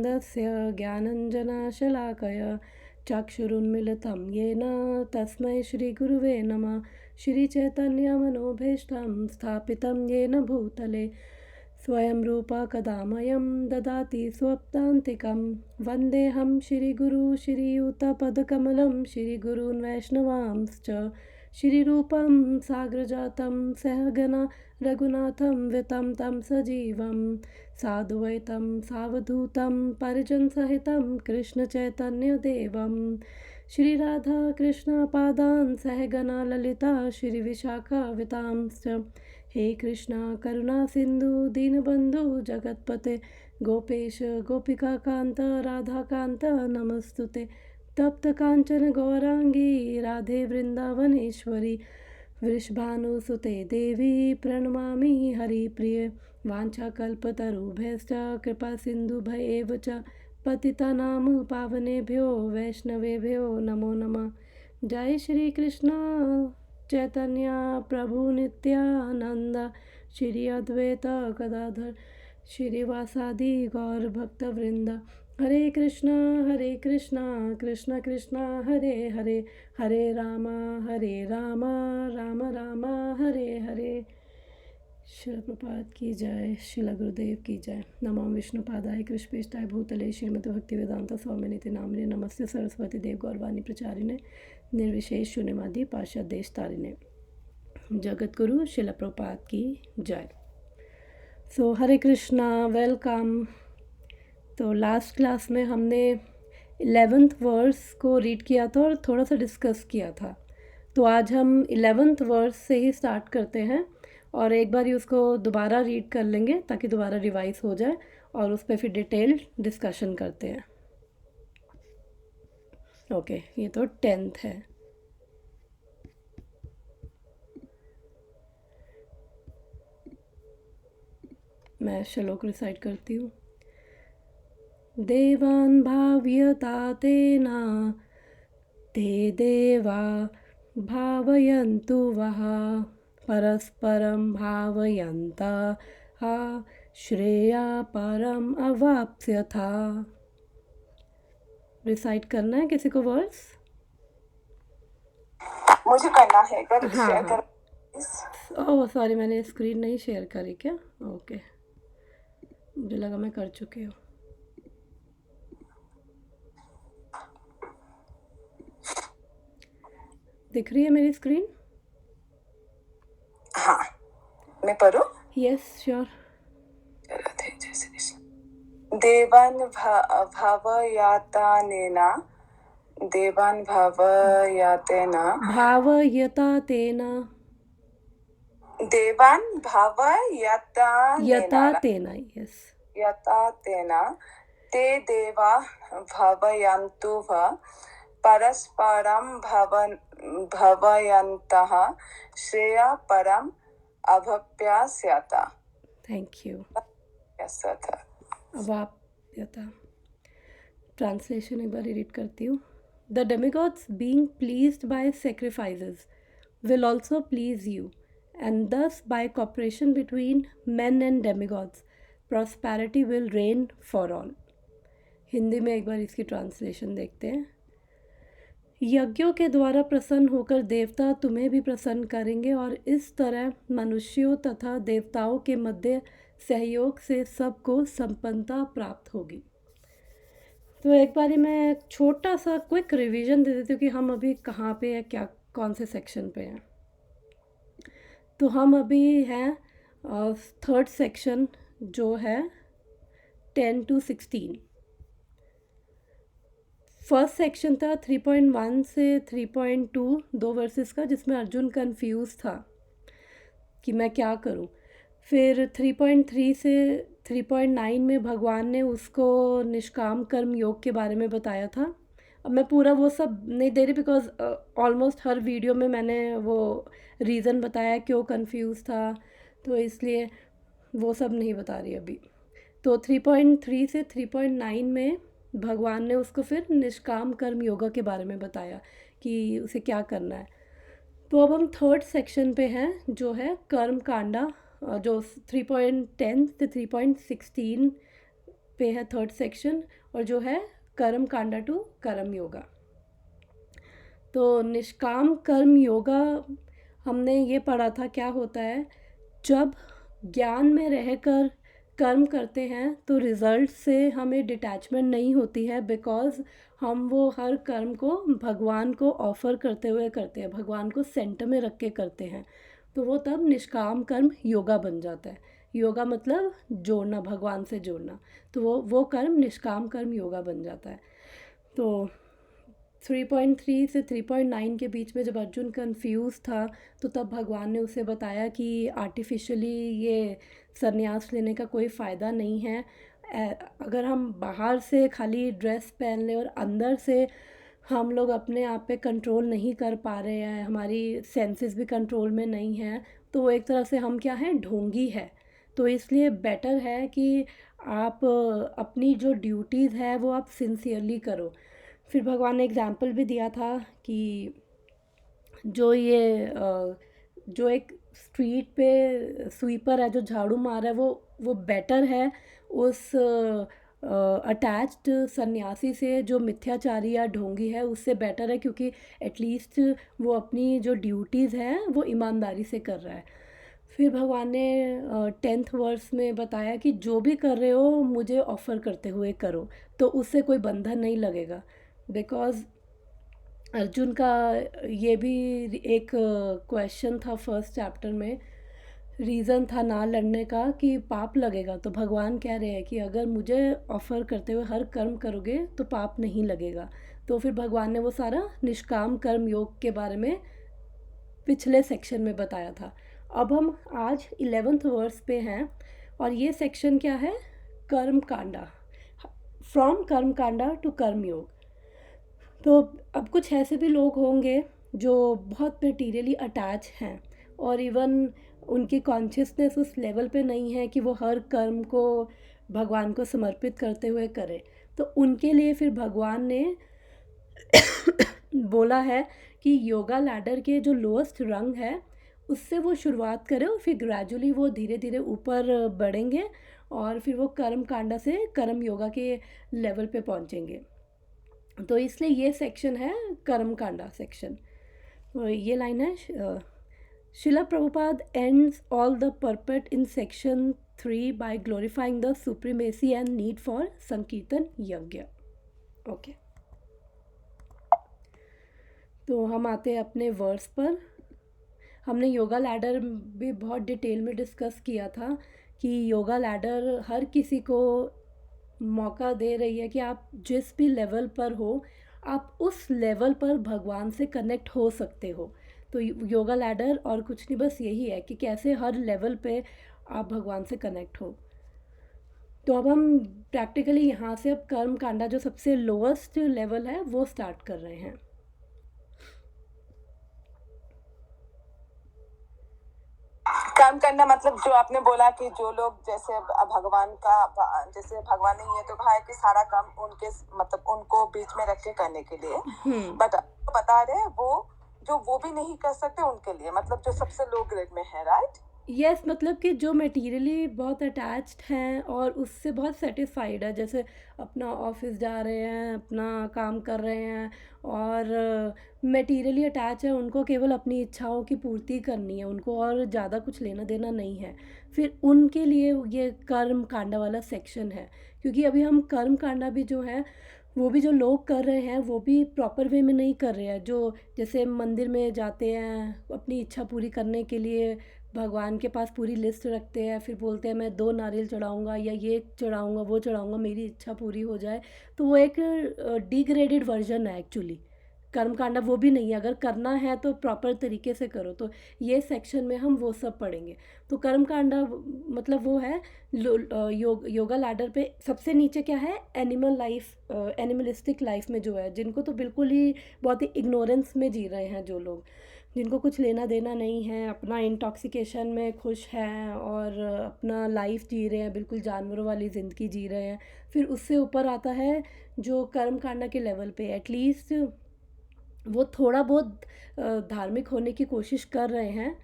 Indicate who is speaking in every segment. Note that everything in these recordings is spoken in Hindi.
Speaker 1: समाधानन्दस्य ज्ञानञ्जनशलाकया चक्षुरुन्मिलितं येन तस्मै श्रीगुरुवे नमः। श्रीचैतन्यमनोभीष्टं स्थापितं येन भूतले स्वयं रूपा कदा मह्यं ददाति स्वपदान्तिकं। वन्देऽहं श्रीगुरू श्रीयुतपदकमलं श्रीगुरून् वैष्णवांश्च श्रीरूपं साग्रजातं सहगना रघुनाथं वितं तं सजीवं साद्वैतं सावधूतं परिजनसहितं कृष्णचैतन्यदेवं श्रीराधाकृष्णपादान् सहगना ललिता श्रीविशाखावितांश्च। हे कृष्णा करुणा सिंधु दीनबंधु जगतपते गोपेश गोपिकाकांत राधाकांत नमस्तुते। तप्त कांचन गौरांगी राधे वृंदावनेश्वरी वृषभानुसुते देवी प्रणमामि हरिप्रिये। वाञ्छाकल्पतरुभ्यश्च कृपा सिन्धुभ्येव च पतितानां पावनेभ्यो वैष्णवेभ्यो नमो नमः। जय श्री कृष्ण चैतन्य प्रभु नित्यानंद श्री अद्वैत गदाधर श्रीवासादि गौर भक्त वृंद। हरे कृष्णा कृष्ण कृष्ण हरे हरे हरे राम राम राम हरे हरे। श्रील प्रभुपाद की जय। श्रील गुरुदेव की जय। नमो विष्णुपादाय कृष्णपृष्ठाय भूतले श्रीमद् भक्तिवेदांत स्वामिनिति नामिने नमस्ते सरस्वती देव गौरवाणी प्रचारिणे निर्विशेष शून्यवादी पार्षद देश तारिणे। जगतगुरु श्रील प्रभुपाद की जय। सो हरे कृष्णा, वेलकम। तो लास्ट क्लास में हमने 11th वर्स को रीड किया था और थोड़ा सा डिस्कस किया था। तो आज हम 11th वर्स से ही स्टार्ट करते हैं और एक बार ही उसको दोबारा रीड कर लेंगे ताकि दोबारा रिवाइज हो जाए और उस पर फिर डिटेल्ड डिस्कशन करते हैं। ओके, ये तो 10th है। मैं श्लोक रिसाइट करती हूँ। देवान् भाव्यता तेना ते देवा भावयन्तु वः परस्परं भावयन्तः श्रेया परम अवाप्स्यथा। रिसाइट करना है किसी को वर्स?
Speaker 2: मुझे करना है। अगर
Speaker 1: हाँ
Speaker 2: शेयर
Speaker 1: हाँ।
Speaker 2: कर।
Speaker 1: ओह सॉरी, मैंने स्क्रीन नहीं शेयर करी क्या? ओके, मुझे लगा मैं कर चुकी हूँ। दिख रही है मेरी स्क्रीन?
Speaker 2: हाँ, मैं पढ़ूं?
Speaker 1: Yes sure.
Speaker 2: देवान् भावयातानेन देवान् भावयातेन
Speaker 1: भावयतातेन
Speaker 2: देवान् भावयातानेन
Speaker 1: यतातेन यस
Speaker 2: यतातेन ते देवा भावयन्तु वः परस्परं भावयन्तः श्रेया परम अभप्यास्यत।
Speaker 1: Thank you.
Speaker 2: Yes sir.
Speaker 1: अवाप्यता ट्रांसलेशन एक बार रीड करती हूँ। The demigods being pleased by sacrifices will also please you and thus by cooperation between men and demigods prosperity will rain for all. Hindi में एक बार इसकी ट्रांसलेशन देखते हैं। यज्ञों के द्वारा प्रसन्न होकर देवता तुम्हें भी प्रसन्न करेंगे और इस तरह मनुष्यों तथा देवताओं के मध्य सहयोग से सबको संपन्नता प्राप्त होगी। तो एक बारी मैं छोटा सा क्विक रिवीजन दे देती हूँ कि हम अभी कहाँ पे हैं, क्या कौन से सेक्शन पे हैं। तो हम अभी हैं 3rd सेक्शन जो है 10 to 16। फर्स्ट सेक्शन था 3.1 से 3.2 दो वर्सेस का, जिसमें अर्जुन कंफ्यूज था कि मैं क्या करूं। फिर 3.3 से 3.9 में भगवान ने उसको निष्काम कर्म योग के बारे में बताया था। अब मैं पूरा वो सब नहीं दे रही बिकॉज ऑलमोस्ट हर वीडियो में मैंने वो रीज़न बताया क्यों कंफ्यूज था, तो इसलिए वो सब नहीं बता रही अभी। तो 3.3 से 3.9 में भगवान ने उसको फिर निष्काम कर्म योगा के बारे में बताया कि उसे क्या करना है। तो अब हम 3rd सेक्शन पे हैं जो है कर्म कांडा, जो 3.10 से 3.16 पे है 3rd सेक्शन, और जो है कर्म कांडा टू कर्म योगा। तो निष्काम कर्म योगा हमने ये पढ़ा था क्या होता है। जब ज्ञान में रहकर कर्म करते हैं तो रिज़ल्ट से हमें डिटैचमेंट नहीं होती है, बिकॉज़ हम वो हर कर्म को भगवान को ऑफ़र करते हुए करते हैं, भगवान को सेंटर में रख के करते हैं। तो वो तब निष्काम कर्म योगा बन जाता है। योगा मतलब जोड़ना, भगवान से जोड़ना। तो वो कर्म निष्काम कर्म योगा बन जाता है। तो 3.3 से 3.9 के बीच में जब अर्जुन कंफ्यूज था, तो तब भगवान ने उसे बताया कि आर्टिफिशियली ये संन्यास लेने का कोई फ़ायदा नहीं है। अगर हम बाहर से खाली ड्रेस पहन लें और अंदर से हम लोग अपने आप पे कंट्रोल नहीं कर पा रहे हैं, हमारी सेंसेस भी कंट्रोल में नहीं हैं, तो वो एक तरह से हम क्या हैं, ढोंगी है। तो इसलिए बेटर है कि आप अपनी जो ड्यूटीज़ है वो आप सिंसियरली करो। फिर भगवान ने एग्जाम्पल भी दिया था कि जो एक स्ट्रीट पे स्वीपर है जो झाड़ू मार रहा है, वो बेटर है उस अटैच्ड सन्यासी से जो मिथ्याचारी या ढोंगी है, उससे बेटर है, क्योंकि एटलीस्ट वो अपनी जो ड्यूटीज़ हैं वो ईमानदारी से कर रहा है। फिर भगवान ने 10th वर्स में बताया कि जो भी कर रहे हो मुझे ऑफ़र करते हुए करो, तो उससे कोई बंधन नहीं लगेगा। बिकॉज़ अर्जुन का ये भी एक क्वेश्चन था फर्स्ट चैप्टर में, रीज़न था ना लड़ने का कि पाप लगेगा। तो भगवान कह रहे हैं कि अगर मुझे ऑफ़र करते हुए हर कर्म करोगे तो पाप नहीं लगेगा। तो फिर भगवान ने वो सारा निष्काम कर्म योग के बारे में पिछले सेक्शन में बताया था। अब हम आज 11th वर्स पे हैं, और ये सेक्शन क्या है, कर्म कांडा, फ्रॉम कर्म कांडा टू कर्म योग। तो अब कुछ ऐसे भी लोग होंगे जो बहुत मटेरियली अटैच हैं, और इवन उनकी कॉन्शियसनेस उस लेवल पे नहीं है कि वो हर कर्म को भगवान को समर्पित करते हुए करें। तो उनके लिए फिर भगवान ने बोला है कि योगा लैडर के जो लोएस्ट रंग है उससे वो शुरुआत करें, और फिर ग्रेजुअली वो धीरे धीरे ऊपर बढ़ेंगे, और फिर वो कर्म कांडा से कर्म योगा के लेवल पे पहुंचेंगे। तो इसलिए ये सेक्शन है कर्म कांडा सेक्शन। तो ये लाइन है, Srila Prabhupada ends all the purport in section 3 by glorifying the supremacy and need for sankirtana yajna. Okay, तो हम आते हैं अपने वर्स पर। हमने योगा लैडर भी बहुत डिटेल में डिस्कस किया था कि योगा लैडर हर किसी को मौका दे रही है कि आप जिस भी लेवल पर हो, आप उस लेवल पर भगवान से कनेक्ट हो सकते हो। तो योगा लैडर और कुछ नहीं, बस यही है कि कैसे हर लेवल पे आप भगवान से कनेक्ट हो। तो अब हम प्रैक्टिकली यहाँ से अब कर्म कांडा जो सबसे लोएस्ट लेवल है वो स्टार्ट कर रहे हैं।
Speaker 2: काम करना मतलब जो आपने बोला कि जो लोग जैसे भगवान का, जैसे भगवान ने ये तो कहा है कि सारा काम उनके मतलब उनको बीच में रख के करने के लिए, बट बता रहे हैं वो भी नहीं कर सकते उनके लिए, मतलब जो सबसे लो ग्रेड में है, राइट?
Speaker 1: यस, मतलब कि जो मटेरियली बहुत अटैच्ड हैं और उससे बहुत सेटिस्फाइड है, जैसे अपना ऑफिस जा रहे हैं, अपना काम कर रहे हैं और मटेरियली अटैच है, उनको केवल अपनी इच्छाओं की पूर्ति करनी है, उनको और ज़्यादा कुछ लेना देना नहीं है, फिर उनके लिए ये कर्म कांडा वाला सेक्शन है। क्योंकि अभी हम कर्म कांडा भी जो है वो भी जो लोग कर रहे हैं वो भी प्रॉपर वे में नहीं कर रहे हैं। जो जैसे मंदिर में जाते हैं अपनी इच्छा पूरी करने के लिए, भगवान के पास पूरी लिस्ट रखते हैं, फिर बोलते हैं मैं 2 नारियल चढ़ाऊँगा या ये चढ़ाऊँगा वो चढ़ाऊँगा मेरी इच्छा पूरी हो जाए, तो वो एक डिग्रेडेड वर्जन है एक्चुअली। कर्मकांडा वो भी नहीं है, अगर करना है तो प्रॉपर तरीके से करो। तो ये सेक्शन में हम वो सब पढ़ेंगे। तो कर्मकांडा मतलब वो है योगा लैडर पे सबसे नीचे क्या है, एनिमल लाइफ, एनिमलिस्टिक लाइफ में जो है, जिनको तो बिल्कुल ही बहुत ही इग्नोरेंस में जी रहे हैं, जो लोग जिनको कुछ लेना देना नहीं है, अपना इंटॉक्सिकेशन में खुश हैं और अपना लाइफ जी रहे हैं, बिल्कुल जानवरों वाली ज़िंदगी जी रहे हैं। फिर उससे ऊपर आता है जो कर्म कांडा के लेवल पे एटलीस्ट वो थोड़ा बहुत धार्मिक होने की कोशिश कर रहे हैं,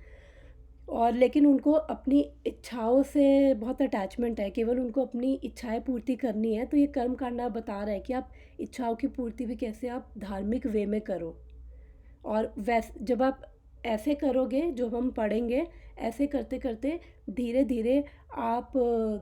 Speaker 1: और लेकिन उनको अपनी इच्छाओं से बहुत अटैचमेंट है, केवल उनको अपनी इच्छाएं पूर्ति करनी है। तो ये कर्म कांडा बता रहा है कि आप इच्छाओं की पूर्ति भी कैसे आप धार्मिक वे में करो। और जब आप ऐसे करोगे, जो हम पढ़ेंगे, ऐसे करते करते धीरे धीरे आप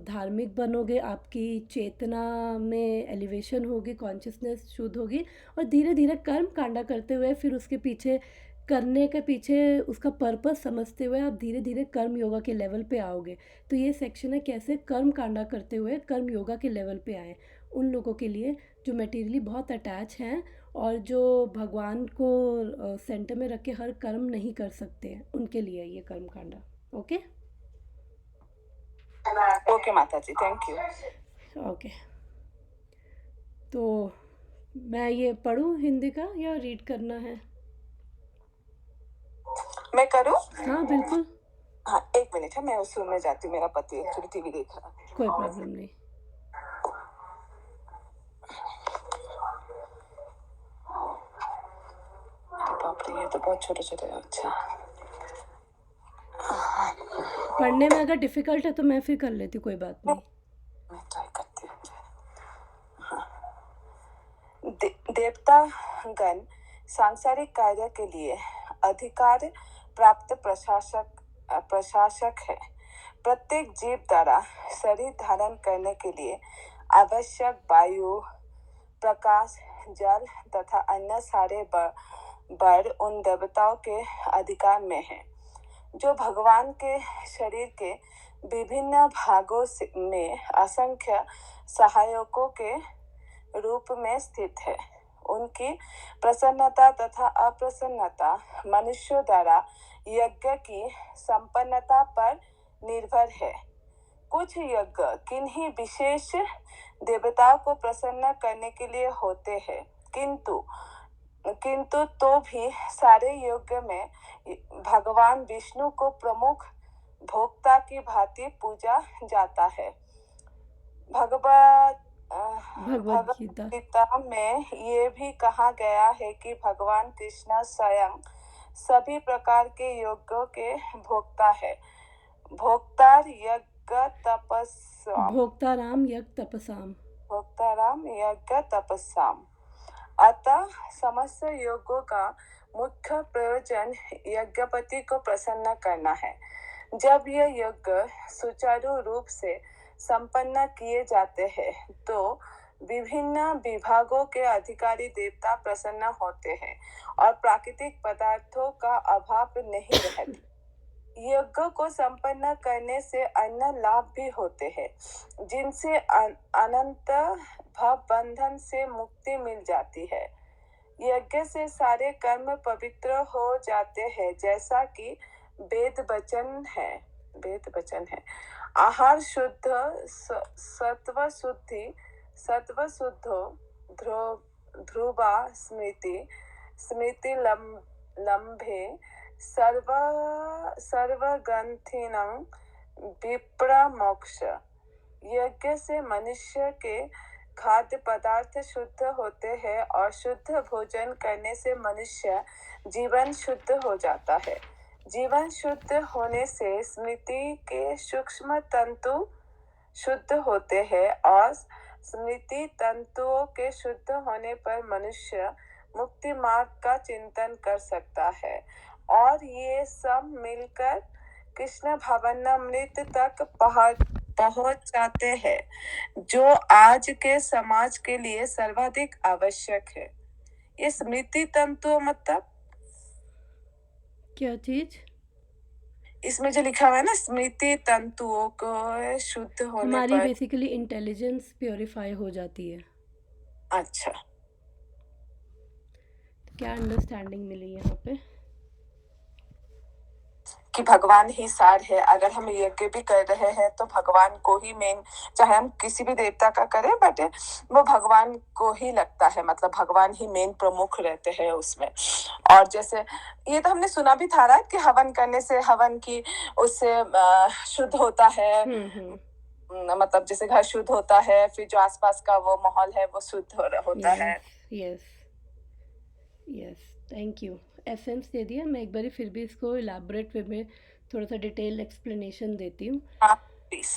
Speaker 1: धार्मिक बनोगे, आपकी चेतना में एलिवेशन होगी, कॉन्शियसनेस शुद्ध होगी। और धीरे धीरे कर्म कांडा करते हुए, फिर उसके पीछे करने के पीछे उसका पर्पस समझते हुए आप धीरे धीरे कर्म योगा के लेवल पे आओगे। तो ये सेक्शन है कैसे कर्म कांडा करते हुए कर्म योगा के लेवल पे आए, उन लोगों के लिए जो मटेरियली बहुत अटैच हैं और जो भगवान को सेंटर में रख के हर कर्म नहीं कर सकते हैं, उनके लिए ये कर्म कांडा। ओके
Speaker 2: ओके माता जी, थैंक यू।
Speaker 1: ओके, तो मैं ये पढ़ूँ हिंदी का या रीड करना है?
Speaker 2: मैं करूँ?
Speaker 1: हाँ बिल्कुल।
Speaker 2: हाँ, एक मिनट है, मैं उस रूम में जाती हूँ, मेरा पति एक्चुअली टीवी देख रहा है।
Speaker 1: कोई प्रॉब्लम नहीं।
Speaker 2: बाप रे, ये तो बहुत छोटे छोटे। अच्छा,
Speaker 1: पढ़ने में अगर डिफिकल्ट है तो मैं फिर कर लेती हूँ, कोई बात नहीं।
Speaker 2: मैं ट्राई करती हूँ। देवता गण सांसारिक कार्य के लिए अधिकार प्राप्त प्रशासक है। प्रत्येक जीव द्वारा शरीर धारण करने के लिए आवश्यक वायु, प्रकाश, जल तथा अन्य सारे बल उन देवताओं के अधिकार में है, जो भगवान के शरीर के विभिन्न भागों में असंख्य सहायकों के रूप में स्थित है। उनकी प्रसन्नता तथा अप्रसन्नता मनुष्यों द्वारा यज्ञ की संपन्नता पर निर्भर है। कुछ यज्ञ किन्हीं विशेष देवताओं को प्रसन्न करने के लिए होते हैं, किंतु तो भी सारे यज्ञ में भगवान विष्णु को प्रमुख भोक्ता की भांति पूजा जाता है। भगवद गीता में ये भी कहा गया है कि भगवान कृष्ण स्वयं सभी प्रकार के यज्ञों के भोक्ता है। भोक्ताराम यज्ञ तपसाम। अतः समस्त योगों का मुख्य प्रयोजन यज्ञपति को प्रसन्न करना है। जब यह यज्ञ सुचारू रूप से संपन्न किए जाते हैं तो विभिन्न विभागों के अधिकारी देवता प्रसन्न होते हैं और प्राकृतिक पदार्थों का अभाव नहीं रहता। यज्ञ को संपन्न करने से अन्य लाभ भी होते हैं, जिनसे अनंत भव बंधन से मुक्ति मिल जाती है। यज्ञ से सारे कर्म पवित्र हो जाते हैं, जैसा कि वेद वचन है। आहार शुद्ध, सत्व शुद्धो, ध्रुवा स्मृति लंभे, सर्वग्रंथिनं विप्र मोक्ष। यज्ञ से मनुष्य के खाद्य पदार्थ शुद्ध होते हैं और शुद्ध भोजन करने से मनुष्य जीवन शुद्ध हो जाता है। जीवन शुद्ध होने से स्मृति के सूक्ष्म तंतु शुद्ध होते हैं और स्मृति तंतुओं के शुद्ध होने पर मनुष्य मुक्ति मार्ग का चिंतन कर सकता है और ये सब मिलकर कृष्ण भावनामृत तक पहुंच जाते हैं, जो आज के समाज के लिए सर्वाधिक आवश्यक है। ये स्मृति तंतु मतलब
Speaker 1: क्या चीज?
Speaker 2: इसमें जो लिखा हुआ है ना, स्मृति तंतुओं को शुद्ध होने
Speaker 1: हमारी
Speaker 2: पर
Speaker 1: बेसिकली इंटेलिजेंस प्योरीफाई हो जाती है।
Speaker 2: अच्छा,
Speaker 1: तो क्या अंडरस्टैंडिंग मिली यहाँ पे?
Speaker 2: कि भगवान ही सार है। अगर हम यज्ञ भी कर रहे हैं तो भगवान को ही मेन, चाहे हम किसी भी देवता का करें, बट वो भगवान को ही लगता है, मतलब भगवान ही मेन प्रमुख रहते हैं उसमें। और जैसे ये तो हमने सुना भी था कि हवन करने से हवन की उससे शुद्ध होता है। मतलब जैसे घर शुद्ध होता है, फिर जो आसपास का वो माहौल है वो शुद्ध होता है।
Speaker 1: Yes, thank you. एसेंस दे दिया। मैं एक बार फिर भी इसको इलाबरेट वे में थोड़ा सा डिटेल एक्सप्लेनेशन देती हूँ।
Speaker 2: हाँ प्लीज।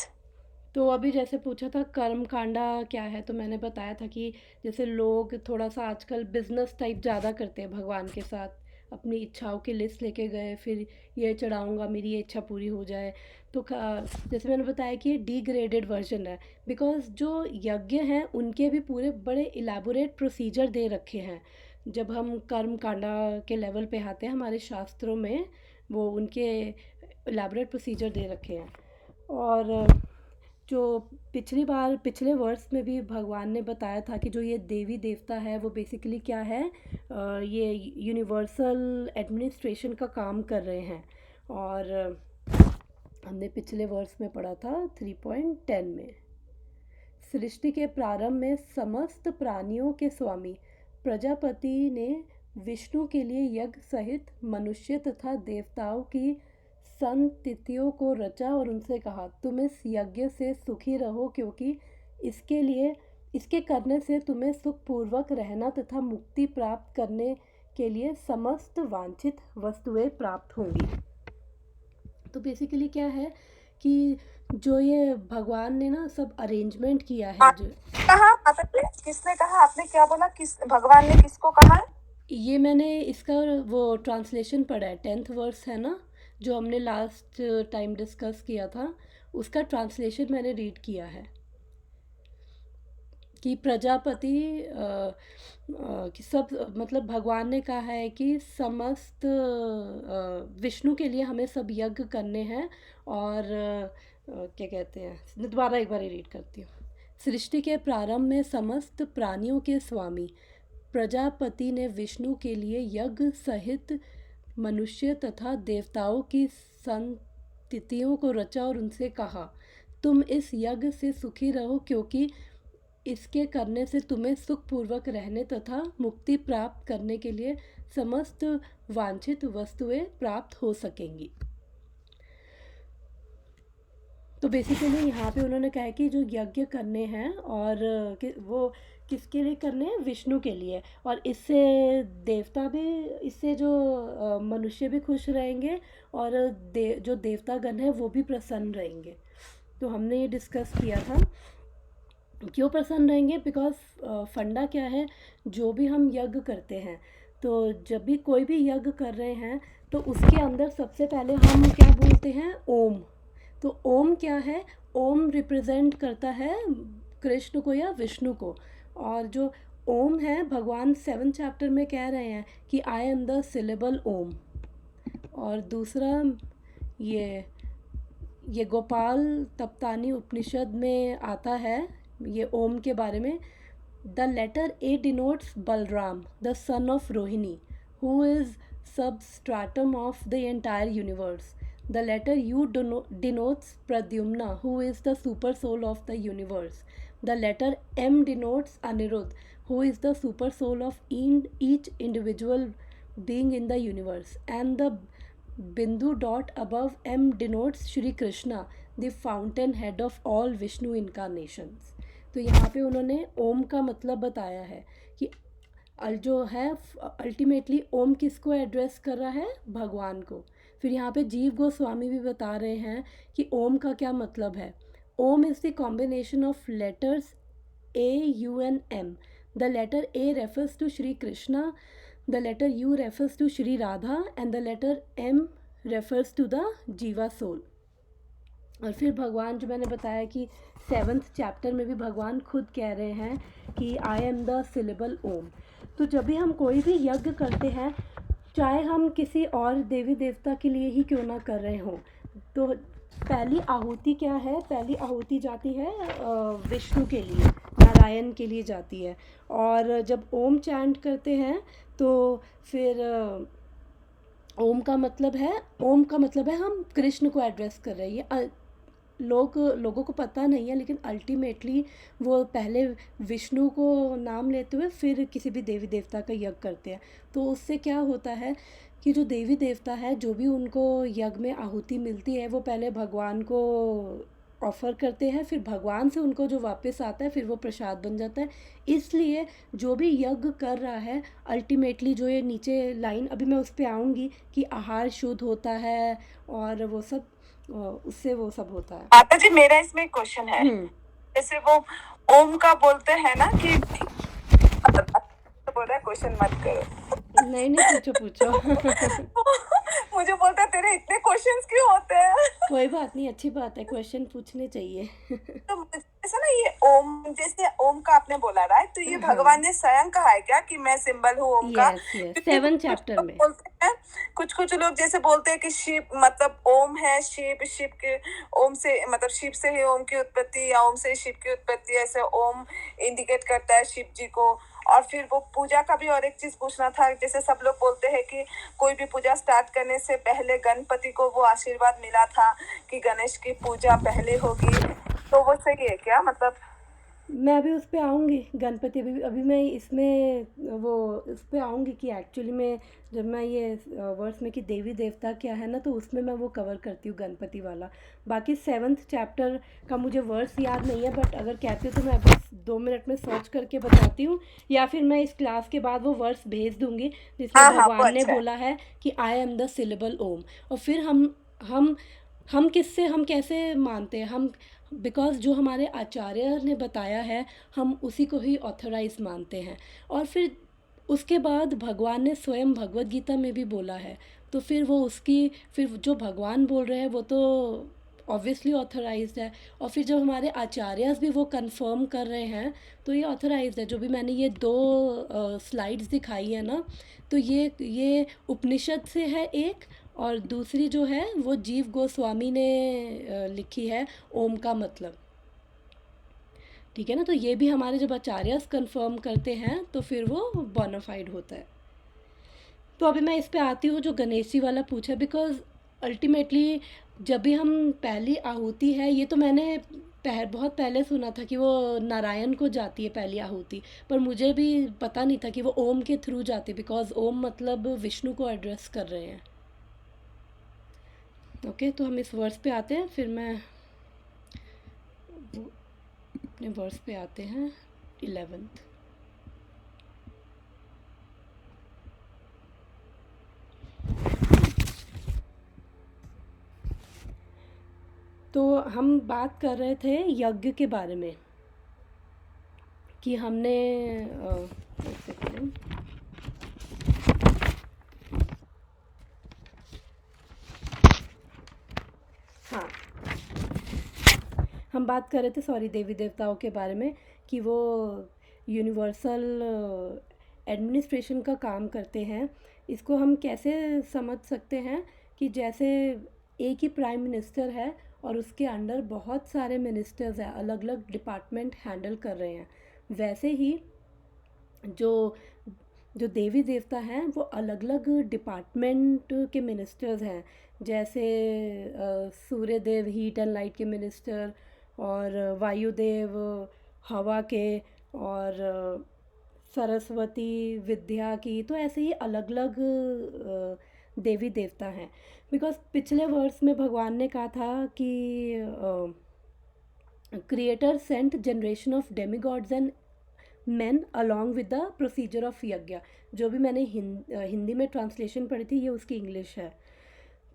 Speaker 1: तो अभी जैसे पूछा था कर्म कांडा क्या है, तो मैंने बताया था कि जैसे लोग थोड़ा सा आजकल बिजनेस टाइप ज़्यादा करते हैं भगवान के साथ, अपनी इच्छाओं की लिस्ट लेके गए, फिर ये चढ़ाऊँगा मेरी ये इच्छा पूरी हो जाए। तो जैसे मैंने बताया कि ये डिग्रेडेड वर्जन है, बिकॉज जो यज्ञ हैं उनके भी पूरे बड़े इलेबोरेट प्रोसीजर दे रखे हैं। जब हम कर्म कांडा के लेवल पे आते हैं हमारे शास्त्रों में, वो उनके इलेबोरेट प्रोसीजर दे रखे हैं। और जो पिछले वर्ष में भी भगवान ने बताया था कि जो ये देवी देवता है वो बेसिकली क्या है, ये यूनिवर्सल एडमिनिस्ट्रेशन का काम कर रहे हैं। और हमने पिछले वर्ष में पढ़ा था 3.10 में, सृष्टि के प्रारंभ में समस्त प्राणियों के स्वामी प्रजापति ने विष्णु के लिए यज्ञ सहित मनुष्य तथा देवताओं की संततियों को रचा और उनसे कहा, तुम इस यज्ञ से सुखी रहो, क्योंकि इसके करने से तुम्हें सुखपूर्वक रहना तथा मुक्ति प्राप्त करने के लिए समस्त वांछित वस्तुएं प्राप्त होंगी। तो बेसिकली क्या है कि जो ये भगवान ने ना सब अरेंजमेंट किया है। जो
Speaker 2: कहा किसने कहा, आपने क्या बोला, किस भगवान ने किसको कहा?
Speaker 1: ये मैंने इसका वो ट्रांसलेशन पढ़ा है, 10th वर्स है ना जो हमने लास्ट टाइम डिस्कस किया था, उसका ट्रांसलेशन मैंने रीड किया है कि प्रजापति कि सब मतलब भगवान ने कहा है कि समस्त विष्णु के लिए हमें सब यज्ञ करने हैं। और क्या कहते हैं, दोबारा एक बार रीड करती हूँ। सृष्टि के प्रारंभ में समस्त प्राणियों के स्वामी प्रजापति ने विष्णु के लिए यज्ञ सहित मनुष्य तथा देवताओं की संततियों को रचा और उनसे कहा, तुम इस यज्ञ से सुखी रहो, क्योंकि इसके करने से तुम्हें सुखपूर्वक रहने तथा मुक्ति प्राप्त करने के लिए समस्त वांछित वस्तुएं प्राप्त हो सकेंगी। तो बेसिकली यहाँ पे उन्होंने कहा कि जो यज्ञ करने हैं और वो किसके लिए करने हैं, विष्णु के लिए। और इससे देवता भी, इससे जो मनुष्य भी खुश रहेंगे और जो देवतागण है वो भी प्रसन्न रहेंगे। तो हमने ये डिस्कस किया था क्यों प्रसन्न रहेंगे, बिकॉज फंडा क्या है, जो भी हम यज्ञ करते हैं, तो जब भी कोई भी यज्ञ कर रहे हैं तो उसके अंदर सबसे पहले हम क्या बोलते हैं, ओम। तो ओम क्या है, ओम रिप्रेजेंट करता है कृष्ण को या विष्णु को। और जो ओम है, भगवान 7th चैप्टर में कह रहे हैं कि आई एम द सिलेबल ओम। और दूसरा ये गोपाल तप्तानी उपनिषद में आता है ये ओम के बारे में। The letter A denotes Balram the son of Rohini who is substratum of the entire universe. The letter U denotes Pradyumna, who is the super soul of the universe. The letter M denotes Anirudh, who is the super soul of each individual being in the universe. And the Bindu dot above M denotes Shri Krishna, the fountain head of all Vishnu incarnations. तो यहाँ पे उन्होंने ओम का मतलब बताया है कि जो है अल्टीमेटली ओम किसको एड्रेस कर रहा है, भगवान को। फिर यहाँ पे जीव गोस्वामी भी बता रहे हैं कि ओम का क्या मतलब है। Om is the combination of letters AUNM. The letter A refers to Shri Krishna, the letter U refers to Shri Radha and the letter M refers to the jiva soul. और फिर भगवान जो मैंने बताया कि 7th चैप्टर में भी भगवान खुद कह रहे हैं कि आई एम द सिलेबल ओम। तो जब भी हम कोई भी यज्ञ करते हैं, चाहे हम किसी और देवी देवता के लिए ही क्यों ना कर रहे हों, तो पहली आहुति क्या है, पहली आहुति जाती है विष्णु के लिए, नारायण के लिए जाती है। और जब ओम चैंट करते हैं तो फिर ओम का मतलब है हम कृष्ण को एड्रेस कर रहे हैं। ये लोगों को पता नहीं है, लेकिन अल्टीमेटली वो पहले विष्णु को नाम लेते हुए फिर किसी भी देवी देवता का यज्ञ करते हैं। तो उससे क्या होता है कि जो देवी देवता है, जो भी उनको यज्ञ में आहुति मिलती है, वो पहले भगवान को ऑफ़र करते हैं, फिर भगवान से उनको जो वापस आता है फिर वो प्रसाद बन जाता है। इसलिए जो भी यज्ञ कर रहा है अल्टीमेटली, जो ये नीचे लाइन अभी मैं उस पर आऊँगी कि आहार शुद्ध होता है और वो सब उससे वो सब होता है।
Speaker 2: माता जी मेरा इसमें क्वेश्चन है, जैसे वो ओम का बोलते हैं ना कि तो बोल रहा है क्वेश्चन मत करो।
Speaker 1: नहीं पूछो
Speaker 2: मुझे बोलता है तेरे इतने क्वेश्चंस क्यों होते हैं?
Speaker 1: कोई बात नहीं, अच्छी बात है, क्वेश्चन पूछने चाहिए
Speaker 2: तो जैसे ना ये ओम, जैसे ओम का आपने बोला राइट, तो ये भगवान ने स्वयं कहा है क्या कि मैं सिंबल हूँ ओम का?
Speaker 1: यस 7 चैप्टर में
Speaker 2: बोलते हैं कुछ लोग जैसे बोलते हैं कि शिव मतलब ओम है, शिव के ओम से मतलब शिव से ही ओम की उत्पत्ति या ओम से ही शिव की उत्पत्ति, ऐसे ओम इंडिकेट करता है शिव जी को। और फिर वो पूजा का भी और एक चीज पूछना था, जैसे सब लोग बोलते हैं कि कोई भी पूजा स्टार्ट करने से पहले गणपति को वो आशीर्वाद मिला था कि गणेश की पूजा पहले होगी, तो वो सही है क्या? मतलब
Speaker 1: मैं अभी उस पर आऊँगी, गणपति अभी मैं इसमें वो उस पर आऊँगी कि एक्चुअली में जब मैं ये वर्स में कि देवी देवता क्या है ना, तो उसमें मैं वो कवर करती हूँ गणपति वाला। बाकी 7th चैप्टर का मुझे वर्स याद नहीं है, बट अगर कहती हो तो मैं बस 2 मिनट में सर्च करके बताती हूँ, या फिर मैं इस क्लास के बाद वो वर्स भेज दूँगी जिसमें भगवान ने बोला है कि आई एम द सिलेबल ओम। और फिर हम कैसे मानते हैं हम, बिकॉज़ जो हमारे आचार्य ने बताया है हम उसी को ही ऑथराइज मानते हैं। और फिर उसके बाद भगवान ने स्वयं भगवत गीता में भी बोला है, तो फिर वो उसकी फिर जो भगवान बोल रहे हैं वो तो ऑब्वियसली ऑथराइज्ड है। और फिर जब हमारे आचार्यस भी वो कंफर्म कर रहे हैं तो ये ऑथराइज्ड है। जो भी मैंने ये 2 स्लाइड्स दिखाई है ना, तो ये उपनिषद से है एक, और दूसरी जो है वो जीव गोस्वामी ने लिखी है, ओम का मतलब। ठीक है ना, तो ये भी हमारे जब आचार्यस कंफर्म करते हैं तो फिर वो बोनाफाइड होता है। तो अभी मैं इस पे आती हूँ जो गणेश जी वाला पूछा, बिकॉज अल्टीमेटली जब भी हम पहली आहुति है, ये तो मैंने बहुत पहले सुना था कि वो नारायण को जाती है पहली आहुति, पर मुझे भी पता नहीं था कि वो ओम के थ्रू जाती, बिकॉज ओम मतलब विष्णु को एड्रेस कर रहे हैं। ओके, तो हम इस वर्स पे आते हैं, फिर मैं अपने वर्स पे आते हैं 11th। तो हम बात कर रहे थे यज्ञ के बारे में कि हमने हाँ, हम बात कर रहे थे सॉरी देवी देवताओं के बारे में कि वो यूनिवर्सल एडमिनिस्ट्रेशन का काम करते हैं। इसको हम कैसे समझ सकते हैं कि जैसे एक ही प्राइम मिनिस्टर है और उसके अंडर बहुत सारे मिनिस्टर्स हैं, अलग अलग डिपार्टमेंट हैंडल कर रहे हैं, वैसे ही जो देवी देवता हैं वो अलग अलग डिपार्टमेंट के मिनिस्टर्स हैं। जैसे सूर्य देव हीट एंड लाइट के मिनिस्टर, और वायुदेव हवा के, और सरस्वती विद्या की, तो ऐसे ही अलग अलग देवी देवता हैं। बिकॉज पिछले वर्ष में भगवान ने कहा था कि creator sent generation of demigods and men along with the procedure of यज्ञ। जो भी मैंने हिंदी में ट्रांसलेशन पढ़ी थी, ये उसकी इंग्लिश है।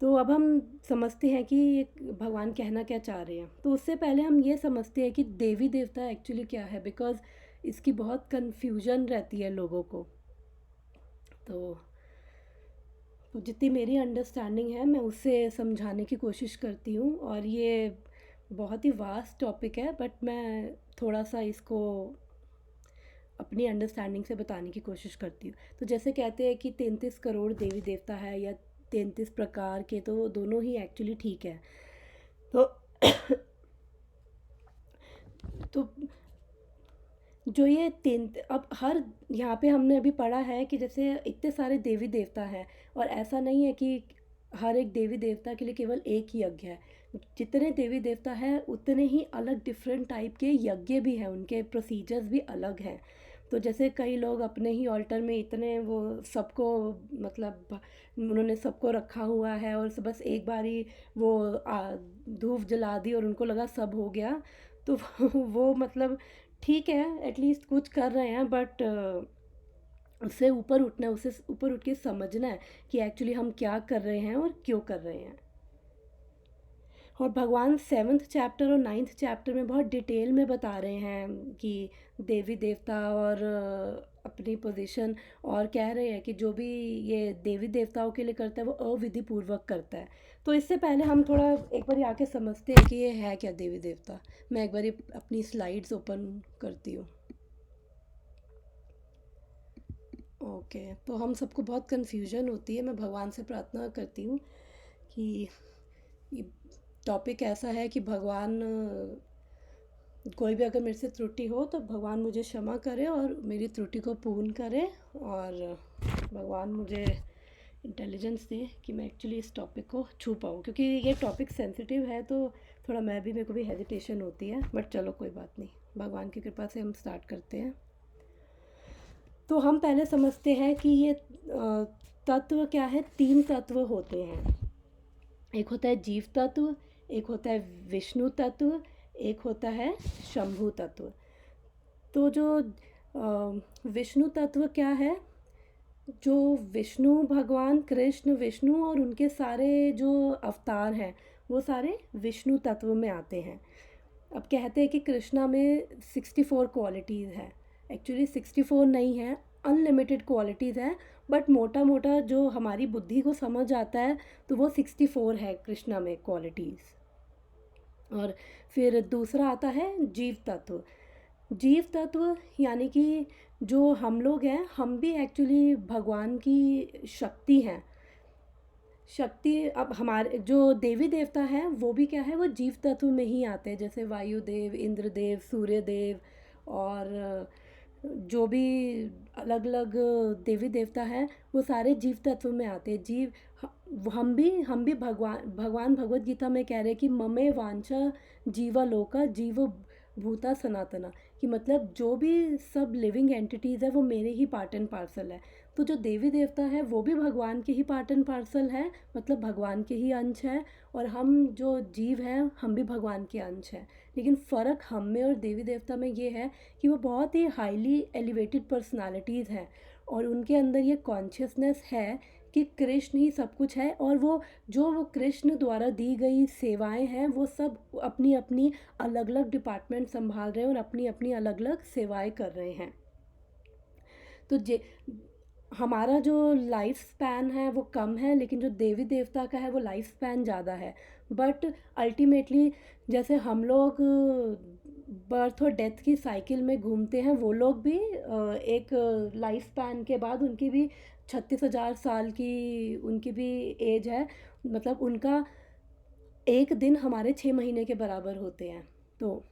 Speaker 1: तो अब हम समझते हैं कि भगवान कहना क्या चाह रहे हैं। तो उससे पहले हम ये समझते हैं कि देवी देवता एक्चुअली क्या है, बिकॉज इसकी बहुत कन्फ्यूजन रहती है लोगों को। तो जितनी मेरी अंडरस्टैंडिंग है मैं उससे समझाने की कोशिश करती हूँ, और ये बहुत ही वास्ट टॉपिक है, बट मैं थोड़ा सा इसको अपनी अंडरस्टैंडिंग से बताने की कोशिश करती हूँ। तो जैसे कहते हैं कि 33 करोड़ देवी देवता है या 33 प्रकार के, तो दोनों ही एक्चुअली ठीक है। तो जो ये अब हर यहाँ पे हमने अभी पढ़ा है कि जैसे इतने सारे देवी देवता हैं, और ऐसा नहीं है कि हर एक देवी देवता के लिए केवल एक ही यज्ञ है। जितने देवी देवता हैं उतने ही अलग डिफरेंट टाइप के यज्ञ भी हैं, उनके प्रोसीजर्स भी अलग हैं। तो जैसे कई लोग अपने ही ऑल्टर में इतने वो सबको मतलब उन्होंने सबको रखा हुआ है और बस एक बारी वो धूप जला दी और उनको लगा सब हो गया, तो वो मतलब ठीक है एटलीस्ट कुछ कर रहे हैं, बट उससे ऊपर उठना है, उससे ऊपर उठ के समझना है कि एक्चुअली हम क्या कर रहे हैं और क्यों कर रहे हैं। और भगवान 7th चैप्टर और 9th चैप्टर में बहुत डिटेल में बता रहे हैं कि देवी देवता और अपनी पोजीशन, और कह रहे हैं कि जो भी ये देवी देवताओं के लिए करता है वो अविधि पूर्वक करता है। तो इससे पहले हम थोड़ा एक बार आके समझते हैं कि ये है क्या देवी देवता। मैं एक बार अपनी स्लाइड्स ओपन करती हूँ। ओके, तो हम सबको बहुत कन्फ्यूजन होती है। मैं भगवान से प्रार्थना करती हूँ कि टॉपिक ऐसा है कि भगवान कोई भी अगर मेरे से त्रुटि हो तो भगवान मुझे क्षमा करे और मेरी त्रुटि को पूर्ण करे, और भगवान मुझे इंटेलिजेंस दे कि मैं एक्चुअली इस टॉपिक को छू पाऊँ, क्योंकि ये टॉपिक सेंसिटिव है तो थोड़ा मेरे को भी हेजिटेशन होती है, बट चलो कोई बात नहीं, भगवान की कृपा से हम स्टार्ट करते हैं। तो हम पहले समझते हैं कि ये तत्व क्या है। 3 तत्व होते हैं, एक होता है जीव तत्व, एक होता है विष्णु तत्व, एक होता है शंभु तत्व। तो जो विष्णु तत्व क्या है, जो विष्णु भगवान कृष्ण विष्णु और उनके सारे जो अवतार हैं वो सारे विष्णु तत्व में आते हैं। अब कहते हैं कि कृष्णा में 64 क्वालिटीज़ हैं, एक्चुअली 64 नहीं है, अनलिमिटेड क्वालिटीज़ हैं, बट मोटा मोटा जो हमारी बुद्धि को समझ आता है तो वो 64 है कृष्णा में क्वालिटीज़। और फिर दूसरा आता है जीव तत्व। जीव तत्व यानी कि जो हम लोग हैं, हम भी एक्चुअली भगवान की शक्ति हैं। शक्ति, अब हमारे जो देवी देवता हैं वो भी क्या है, वो जीव तत्व में ही आते हैं, जैसे वायुदेव, इंद्रदेव, सूर्यदेव और जो भी अलग अलग देवी देवता हैं वो सारे जीव तत्व में आते हैं। हम भी भगवान भगवत गीता में कह रहे हैं कि ममे वांछा जीवा लोका जीव भूता सनातना, कि मतलब जो भी सब लिविंग एंटिटीज़ है वो मेरे ही पार्ट एंड पार्सल है। तो जो देवी देवता है वो भी भगवान के ही पार्ट एंड पार्सल है, मतलब भगवान के ही अंश है, और हम जो जीव हैं हम भी भगवान के अंश हैं। लेकिन फ़र्क हम में और देवी देवता में ये है कि वो बहुत ही हाईली एलिवेटेड पर्सनालिटीज़ हैं और उनके अंदर ये कॉन्शियसनेस है कि कृष्ण ही सब कुछ है, और वो कृष्ण द्वारा दी गई सेवाएं हैं वो सब अपनी अपनी अलग अलग डिपार्टमेंट संभाल रहे हैं और अपनी अपनी अलग अलग सेवाएं कर रहे हैं। तो हमारा जो लाइफ स्पैन है वो कम है, लेकिन जो देवी देवता का है वो लाइफ स्पैन ज़्यादा है। बट अल्टीमेटली जैसे हम लोग बर्थ और डेथ की साइकिल में घूमते हैं, वो लोग भी एक लाइफ स्पैन के बाद उनकी भी 36,000 साल की उनकी भी एज है, मतलब उनका एक दिन हमारे 6 महीने के बराबर होते हैं। तो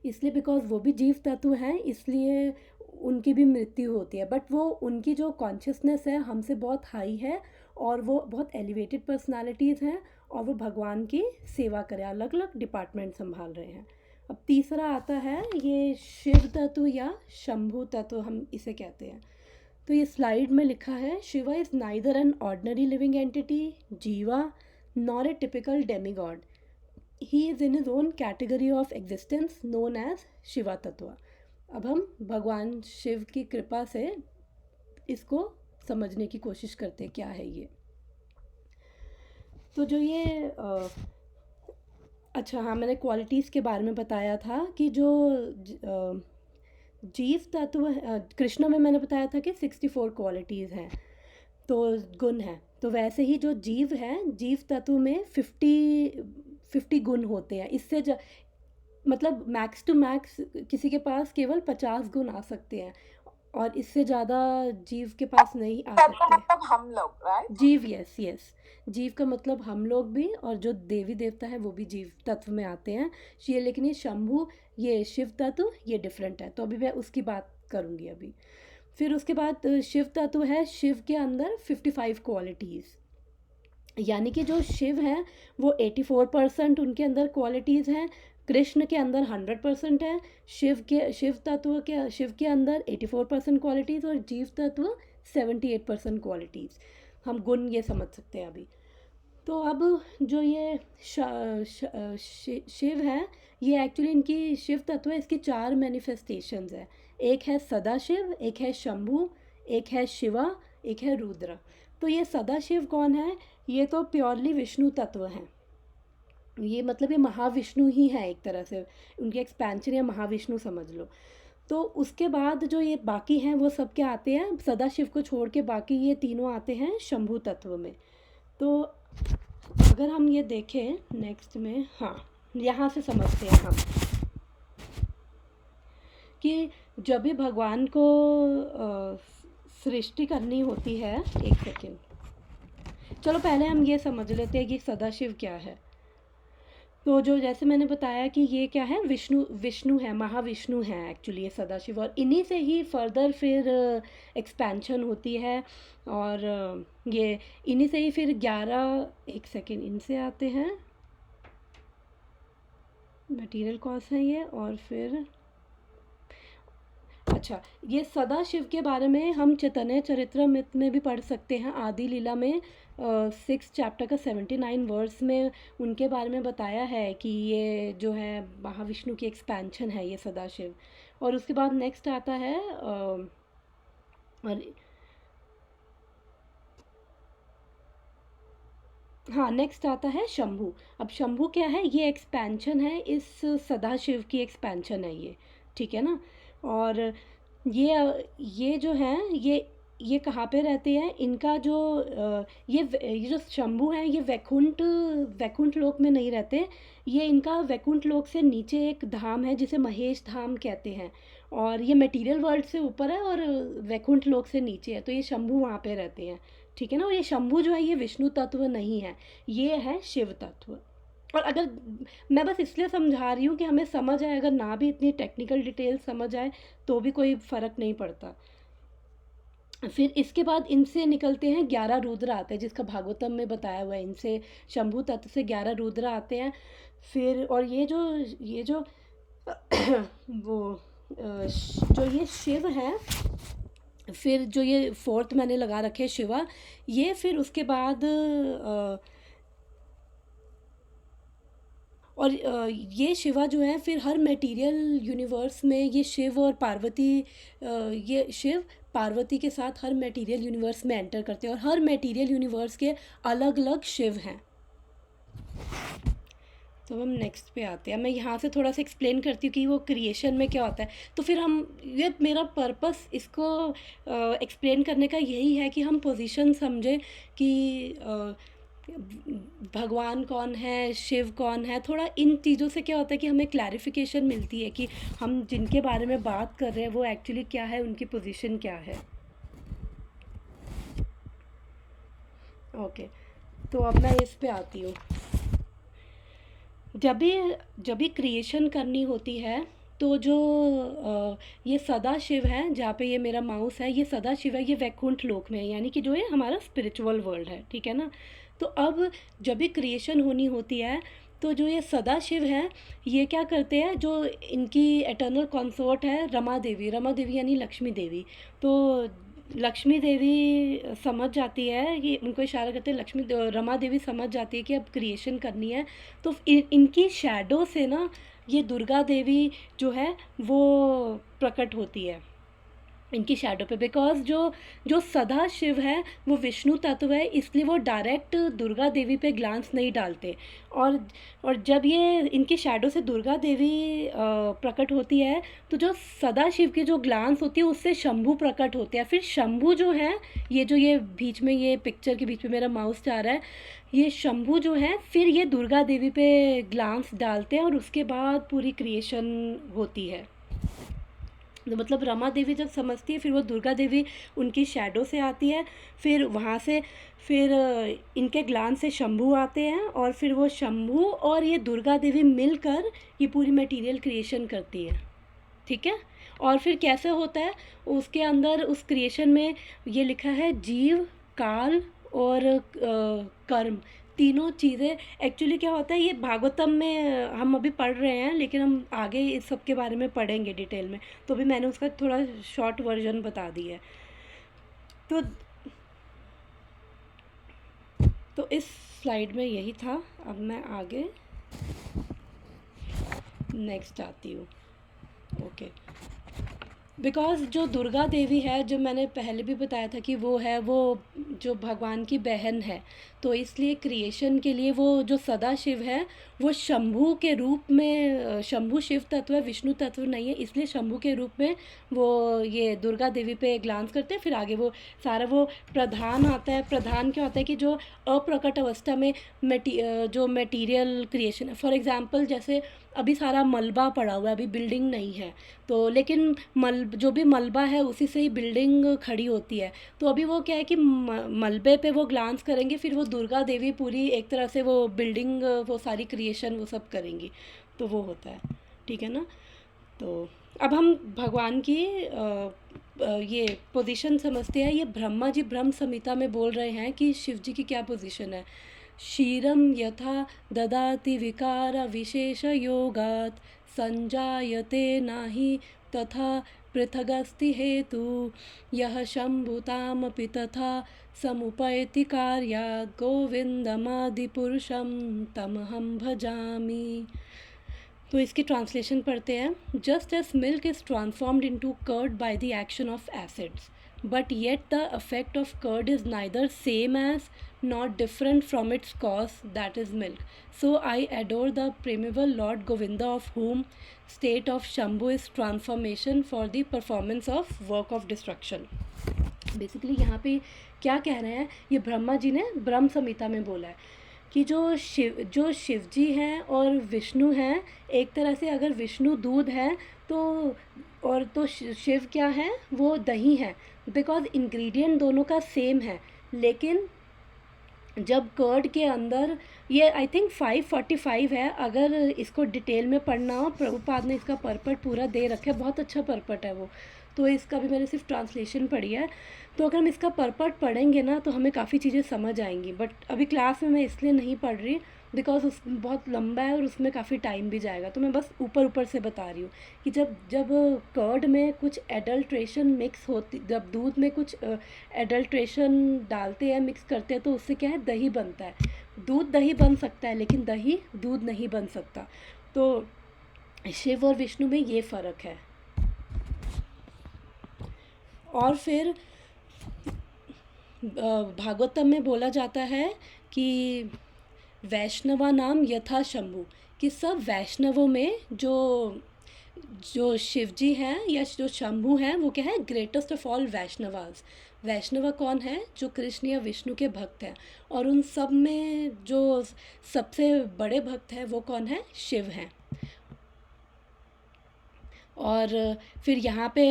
Speaker 1: इसलिए बिकॉज वो भी जीव तत्व हैं इसलिए उनकी भी मृत्यु होती है, बट वो उनकी जो कॉन्शियसनेस है हमसे बहुत हाई है और वो बहुत एलिवेटेड पर्सनालिटीज़ हैं और वो भगवान की सेवा करें, अलग अलग डिपार्टमेंट संभाल रहे हैं। अब तीसरा आता है ये शिव तत्व या शंभु तत्व हम इसे कहते हैं। तो ये स्लाइड में लिखा है, Shiva is neither an ordinary living entity jiva nor a typical demigod, he is in his own category of existence known as Shiva tattva. अब हम भगवान शिव की कृपा से इसको समझने की कोशिश करते हैं क्या है ये। तो जो ये अच्छा हाँ, मैंने क्वालिटीज़ के बारे में बताया था कि जो जीव तत्व कृष्ण में मैंने बताया था कि 64 क्वालिटीज़ हैं, तो गुण हैं। तो वैसे ही जो जीव है, जीव तत्व में 50 गुण होते हैं। इससे मतलब मैक्स टू मैक्स किसी के पास केवल 50 गुण आ सकते हैं और इससे ज़्यादा जीव के पास नहीं आ सकते।
Speaker 2: मतलब हम लोग, राइट?
Speaker 1: जीव, यस, जीव का मतलब हम लोग भी, और जो देवी देवता है वो भी जीव तत्व में आते हैं ये। लेकिन ये शंभु, ये शिव तत्व, ये डिफरेंट है, तो अभी मैं उसकी बात करूँगी अभी। फिर उसके बाद शिव तत्व है, शिव के अंदर 55 क्वालिटीज़, यानी कि जो शिव हैं वो 84% उनके अंदर क्वालिटीज़ हैं, कृष्ण के अंदर 100% है, शिव के अंदर 84% क्वालिटीज़ और जीव तत्व 78% क्वालिटीज़, हम गुण ये समझ सकते हैं अभी। तो अब जो ये शिव है, ये एक्चुअली इनकी शिव तत्व है, इसकी 4 मैनिफेस्टेशंस है। एक है सदाशिव, एक है शंभु, एक है शिवा, एक है रुद्र। तो ये सदाशिव कौन है? ये तो प्योरली विष्णु तत्व हैं। ये मतलब ये महाविष्णु ही है एक तरह से, उनकी एक्सपेंशन या महाविष्णु समझ लो। तो उसके बाद जो ये बाकी हैं वो सब क्या आते हैं, सदाशिव को छोड़ के बाकी ये तीनों आते हैं शंभु तत्व में। तो अगर हम ये देखें नेक्स्ट में, हाँ यहाँ से समझते हैं हम कि जब भी भगवान को सृष्टि करनी होती है, एक सेकेंड, चलो पहले हम ये समझ लेते हैं कि सदाशिव क्या है। तो जो जैसे मैंने बताया कि ये क्या है, विष्णु है, महाविष्णु है एक्चुअली ये सदाशिव, और इन्हीं से ही फर्दर फिर एक्सपेंशन होती है, और ये इन्हीं से ही फिर 11, एक सेकेंड, इनसे आते हैं मटेरियल कॉज है ये, और फिर अच्छा, ये सदाशिव के बारे में हम चैतन्य चरितमृत में भी पढ़ सकते हैं। आदि लीला में 6 चैप्टर का 79 वर्स में उनके बारे में बताया है कि ये जो है महाविष्णु की एक्सपेंशन है ये सदाशिव। और उसके बाद नेक्स्ट आता है हाँ नेक्स्ट आता है शंभु। अब शंभु क्या है, ये एक्सपेंशन है, इस सदाशिव की एक्सपेंशन है ये, ठीक है ना। और ये जो है ये कहाँ पे रहते हैं, इनका जो ये जो शंभु हैं ये वैकुंठ लोक में नहीं रहते, ये इनका वैकुंठ लोक से नीचे एक धाम है जिसे महेश धाम कहते हैं, और ये मटेरियल वर्ल्ड से ऊपर है और वैकुंठ लोक से नीचे है, तो ये शंभु वहाँ पे रहते हैं, ठीक है ना। और ये शंभु जो है ये विष्णु तत्व नहीं है, ये है शिव तत्व। और अगर मैं बस इसलिए समझा रही हूँ कि हमें समझ आए, अगर ना भी इतनी टेक्निकल डिटेल समझ आए तो भी कोई फ़र्क नहीं पड़ता। फिर इसके बाद इनसे निकलते हैं 11 रुद्र आते हैं, जिसका भागवतम में बताया हुआ है, इनसे शंभु तत्व से 11 रुद्र आते हैं। फिर और ये जो वो जो ये शिव है, फिर जो ये 4th मैंने लगा रखे शिवा, ये फिर उसके बाद और ये शिवा जो है फिर हर मटेरियल यूनिवर्स में ये शिव और पार्वती, ये शिव पार्वती के साथ हर मटेरियल यूनिवर्स में एंटर करते हैं, और हर मटेरियल यूनिवर्स के अलग अलग शिव हैं। तो हम नेक्स्ट पे आते हैं, मैं यहाँ से थोड़ा सा एक्सप्लेन करती हूँ कि वो क्रिएशन में क्या होता है। तो फिर हम ये मेरा पर्पस इसको एक्सप्लेन करने का यही है कि हम पोजीशन समझें कि भगवान कौन है, शिव कौन है। थोड़ा इन चीज़ों से क्या होता है कि हमें क्लैरिफिकेशन मिलती है कि हम जिनके बारे में बात कर रहे हैं वो एक्चुअली क्या है, उनकी पोजीशन क्या है। ओके, तो अब मैं इस पे आती हूँ। जब भी क्रिएशन करनी होती है तो जो ये सदाशिव है, जहाँ पे ये मेरा माउस है, ये सदाशिव है, ये वैकुंठ लोक में है, यानी कि जो ये हमारा स्पिरिचुअल वर्ल्ड है, ठीक है ना। तो अब जब भी क्रिएशन होनी होती है तो जो ये सदाशिव है ये क्या करते हैं, जो इनकी एटर्नल कंसोर्ट है रमा देवी यानी लक्ष्मी देवी, तो लक्ष्मी देवी समझ जाती है कि उनको इशारा करते हैं, रमा देवी समझ जाती है कि अब क्रिएशन करनी है। तो इनकी शैडो से ना ये दुर्गा देवी जो है वो प्रकट होती है इनकी शैडो पे, बिकॉज जो सदा शिव है वो विष्णु तत्व है, इसलिए वो डायरेक्ट दुर्गा देवी पे ग्लांस नहीं डालते। और जब ये इनकी शैडो से दुर्गा देवी प्रकट होती है तो जो सदा शिव की जो ग्लांस होती है उससे शंभु प्रकट होते हैं। फिर शंभु जो है, ये बीच में ये पिक्चर के बीच में मेरा माउस जा रहा है, ये शंभु जो है फिर ये दुर्गा देवी पे ग्लांस डालते हैं और उसके बाद पूरी क्रिएशन होती है। तो मतलब रमा देवी जब समझती है फिर वो दुर्गा देवी उनकी शैडो से आती है, फिर वहाँ से फिर इनके ग्लांस से शंभु आते हैं, और फिर वो शंभु और ये दुर्गा देवी मिलकर ये पूरी मटेरियल क्रिएशन करती है, ठीक है। और फिर कैसे होता है, उसके अंदर उस क्रिएशन में ये लिखा है जीव, काल और कर्म, तीनों चीज़ें एक्चुअली क्या होता है, ये भागवतम में हम अभी पढ़ रहे हैं, लेकिन हम आगे इस सब के बारे में पढ़ेंगे डिटेल में, तो अभी मैंने उसका थोड़ा शॉर्ट वर्जन बता दिया है। तो इस स्लाइड में यही था। अब मैं आगे नेक्स्ट आती हूँ। ओके, बिकॉज़ जो दुर्गा देवी है, जो मैंने पहले भी बताया था कि वो जो भगवान की बहन है, तो इसलिए क्रिएशन के लिए वो जो सदाशिव है वो शंभू के रूप में, शंभु शिव तत्व है, विष्णु तत्व नहीं है, इसलिए शंभू के रूप में वो ये दुर्गा देवी पे ग्लांस करते हैं। फिर आगे वो सारा वो प्रधान आता है। प्रधान क्या होता है कि जो अप्रकट अवस्था में जो मटेरियल क्रिएशन है, फॉर एग्जांपल जैसे अभी सारा मलबा पड़ा हुआ है, अभी बिल्डिंग नहीं है, तो लेकिन जो भी मलबा है उसी से ही बिल्डिंग खड़ी होती है। तो अभी वो क्या है कि मलबे पे वो ग्लांस करेंगे, फिर वो दुर्गा देवी पूरी एक तरह से वो बिल्डिंग, वो सारी क्रिएशन वो सब करेंगी, तो वो होता है। ठीक है ना। तो अब हम भगवान की ये पोजीशन समझते हैं। ये ब्रह्मा जी ब्रह्म संहिता में बोल रहे हैं कि शिव जी की क्या पोजीशन है। क्षीरं यथा ददाति विकार विशेष योगात् संजायते नहि तथा पृथगस्ति हेतु यह शंभुतामपि तथा समुपैति कार्यात् गोविंदमादिपुरुषं तमहं भजामि। तो इसकी ट्रांसलेशन पढ़ते हैं। Just as milk is transformed into curd by the action of acids, but yet the effect of curd is neither same as nor different from its cause, that is milk. So I adore the primeval Lord Govinda, of whom state of Shambhu is transformation for the performance of work of destruction. Basically यहाँ पे क्या कह रहे हैं, ये ब्रह्मा जी ने ब्रह्म संहिता में बोला है कि जो शिव जी हैं और विष्णु हैं, एक तरह से अगर विष्णु दूध है तो शिव क्या है, वो दही है, बिकॉज इंग्रेडिएंट दोनों का सेम है। लेकिन जब कर्ड के अंदर ये आई थिंक 545 है, अगर इसको डिटेल में पढ़ना हो, प्रभुपाद ने इसका परपट पूरा दे रखा है, बहुत अच्छा परपट है वो, तो इसका भी मैंने सिर्फ ट्रांसलेशन पढ़ी है। तो अगर हम इसका परपट पढ़ेंगे ना तो हमें काफ़ी चीज़ें समझ आएंगी, बट अभी क्लास में मैं इसलिए नहीं पढ़ रही बिकॉज उस बहुत लंबा है और उसमें काफ़ी टाइम भी जाएगा, तो मैं बस ऊपर से बता रही हूँ कि जब कर्ड में कुछ एडल्ट्रेशन मिक्स होती, जब दूध में कुछ एडल्ट्रेशन डालते हैं, मिक्स करते हैं, तो उससे क्या है, दही बनता है। दूध दही बन सकता है लेकिन दही दूध नहीं बन सकता। तो शिव और विष्णु में ये फ़र्क है। और फिर भागवतम में बोला जाता है कि वैष्णवा नाम यथा शंभु, कि सब वैष्णवों में जो शिव जी हैं या जो शंभु हैं वो क्या है, ग्रेटेस्ट ऑफ ऑल वैष्णवास। वैष्णव कौन है, जो कृष्ण या विष्णु के भक्त हैं, और उन सब में जो सबसे बड़े भक्त हैं वो कौन है, शिव हैं। और फिर यहाँ पे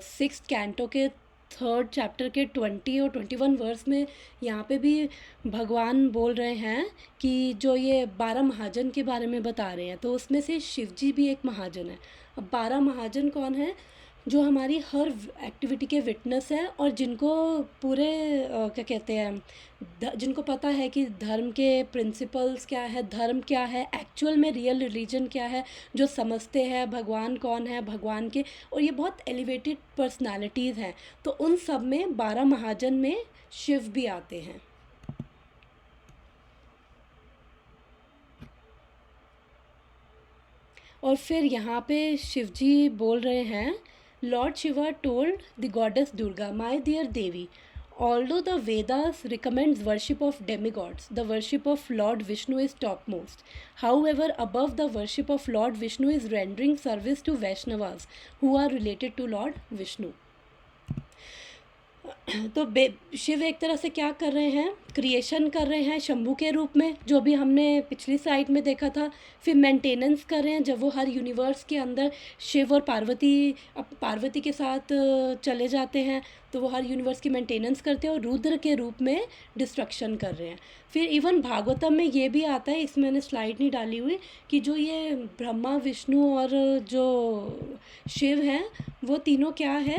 Speaker 1: 6th कैंटो के 3rd चैप्टर के 20 और 21 वर्स में यहाँ पे भी भगवान बोल रहे हैं कि जो ये 12 महाजन के बारे में बता रहे हैं, तो उसमें से शिव जी भी एक महाजन है। अब 12 महाजन कौन है, जो हमारी हर एक्टिविटी के विटनेस है और जिनको पूरे क्या कहते हैं, जिनको पता है कि धर्म के प्रिंसिपल्स क्या है, धर्म क्या है, एक्चुअल में रियल रिलीजन क्या है, जो समझते हैं भगवान कौन है, भगवान के, और ये बहुत एलिवेटेड पर्सनालिटीज़ हैं। तो उन सब में 12 महाजन में शिव भी आते हैं। और फिर यहाँ पे शिव जी बोल रहे हैं, Lord Shiva told the goddess Durga, "My dear Devi, although the Vedas recommends worship of demigods, the worship of Lord Vishnu is topmost. However, above the worship of Lord Vishnu is rendering service to Vaishnavas who are related to Lord Vishnu." तो शिव एक तरह से क्या कर रहे हैं, क्रिएशन कर रहे हैं शंभू के रूप में, जो भी हमने पिछली साइड में देखा था। फिर मेंटेनेंस कर रहे हैं, जब वो हर यूनिवर्स के अंदर शिव और पार्वती के साथ चले जाते हैं तो वो हर यूनिवर्स की मेंटेनेंस करते हैं, और रुद्र के रूप में डिस्ट्रक्शन कर रहे हैं। फिर इवन भागवतम में ये भी आता है, इसमें मैंने स्लाइड नहीं डाली हुई, कि जो ये ब्रह्मा विष्णु और जो शिव हैं वो तीनों क्या है,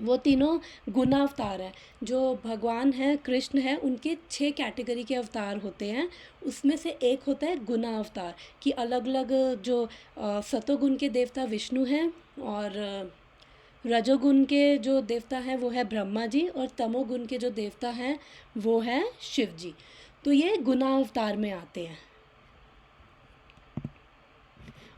Speaker 1: वो तीनों गुना अवतार हैं। जो भगवान हैं, कृष्ण हैं, उनके 6 कैटेगरी के अवतार होते हैं। उसमें से एक होता है गुना अवतार, कि अलग अलग जो सतोगुण के देवता विष्णु हैं, और रजोगुण के जो देवता हैं वो है ब्रह्मा जी, और तमोगुण के जो देवता हैं वो है शिव जी। तो ये गुना अवतार में आते हैं।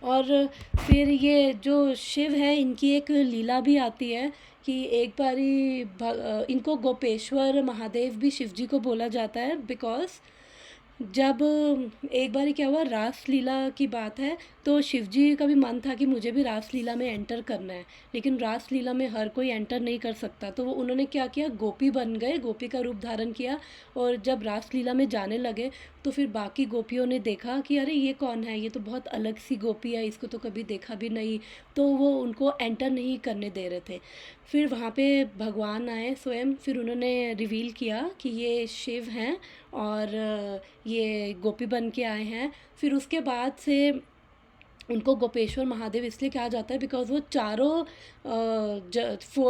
Speaker 1: और फिर ये जो शिव है, इनकी एक लीला भी आती है कि एक बारी इनको गोपेश्वर महादेव भी शिव जी को बोला जाता है, बिकॉज जब एक बारी क्या हुआ, रास लीला की बात है, तो शिव जी का भी मन था कि मुझे भी रास लीला में एंटर करना है, लेकिन रास लीला में हर कोई एंटर नहीं कर सकता। तो वो उन्होंने क्या किया, गोपी बन गए, गोपी का रूप धारण किया। और जब रास लीला में जाने लगे तो फिर बाकी गोपियों ने देखा कि अरे ये कौन है, ये तो बहुत अलग सी गोपी है, इसको तो कभी देखा भी नहीं। तो वो उनको एंटर नहीं करने दे रहे थे। फिर वहाँ पे भगवान आए स्वयं, फिर उन्होंने रिवील किया कि ये शिव हैं और ये गोपी बन के आए हैं। फिर उसके बाद से उनको गोपेश्वर महादेव इसलिए कहा जाता है बिकॉज वो चारों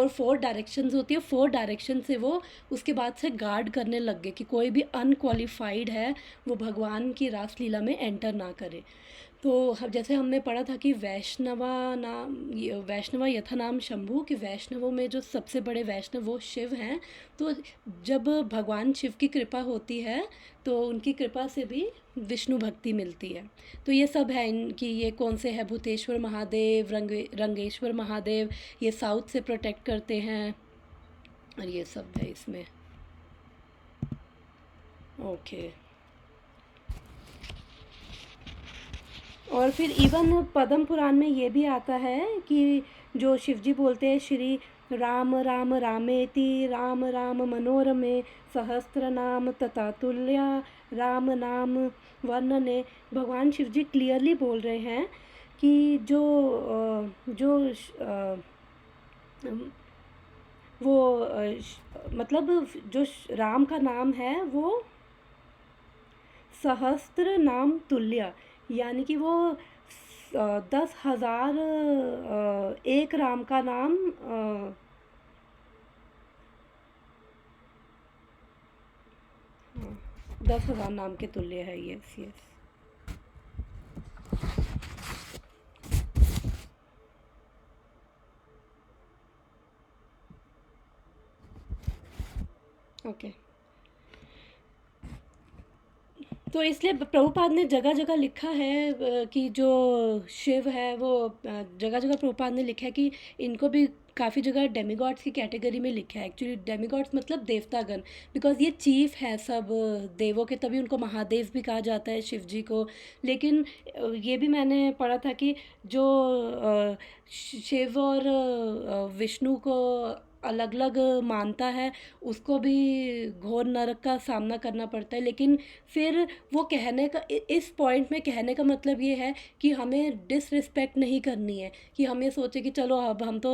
Speaker 1: फोर डायरेक्शंस होती है, 4 डायरेक्शन से वो उसके बाद से गार्ड करने लग गए कि कोई भी अनक्वालिफाइड है वो भगवान की रासलीला में एंटर ना करे। तो जैसे हमने पढ़ा था कि वैष्णवा यथा नाम शंभू, कि वैष्णवों में जो सबसे बड़े वैष्णव वो शिव हैं। तो जब भगवान शिव की कृपा होती है तो उनकी कृपा से भी विष्णु भक्ति मिलती है। तो ये सब है इनकी, ये कौन से है, भूतेश्वर महादेव, रंगेश्वर महादेव, ये साउथ से प्रोटेक्ट करते हैं, और ये सब है इसमें। ओके। और फिर इवन पद्म पुराण में ये भी आता है कि जो शिवजी बोलते हैं, श्री राम राम रामेति राम राम मनोरमे सहस्त्र नाम ततातुल्या राम नाम वर्णने। भगवान शिवजी क्लियरली बोल रहे हैं कि मतलब जो राम का नाम है वो सहस्त्र नाम तुल्य, यानी कि वो 10,000 एक राम का नाम 10,000 नाम के तुल्य है। Yes yes. ओके। तो इसलिए प्रभुपाद ने जगह जगह लिखा है कि जो शिव है वो जगह जगह प्रभुपाद ने लिखा है कि इनको भी काफ़ी जगह डेमीगॉड्स की कैटेगरी में लिखा है। एक्चुअली डेमीगॉड्स मतलब देवतागण, बिकॉज ये चीफ है सब देवों के, तभी उनको महादेव भी कहा जाता है शिव जी को। लेकिन ये भी मैंने पढ़ा था कि जो शिव और विष्णु को अलग अलग मानता है उसको भी घोर नरक का सामना करना पड़ता है। लेकिन फिर वो कहने का, इस पॉइंट में कहने का मतलब ये है कि हमें डिसरिस्पेक्ट नहीं करनी है, कि हमें सोचे कि चलो अब हम तो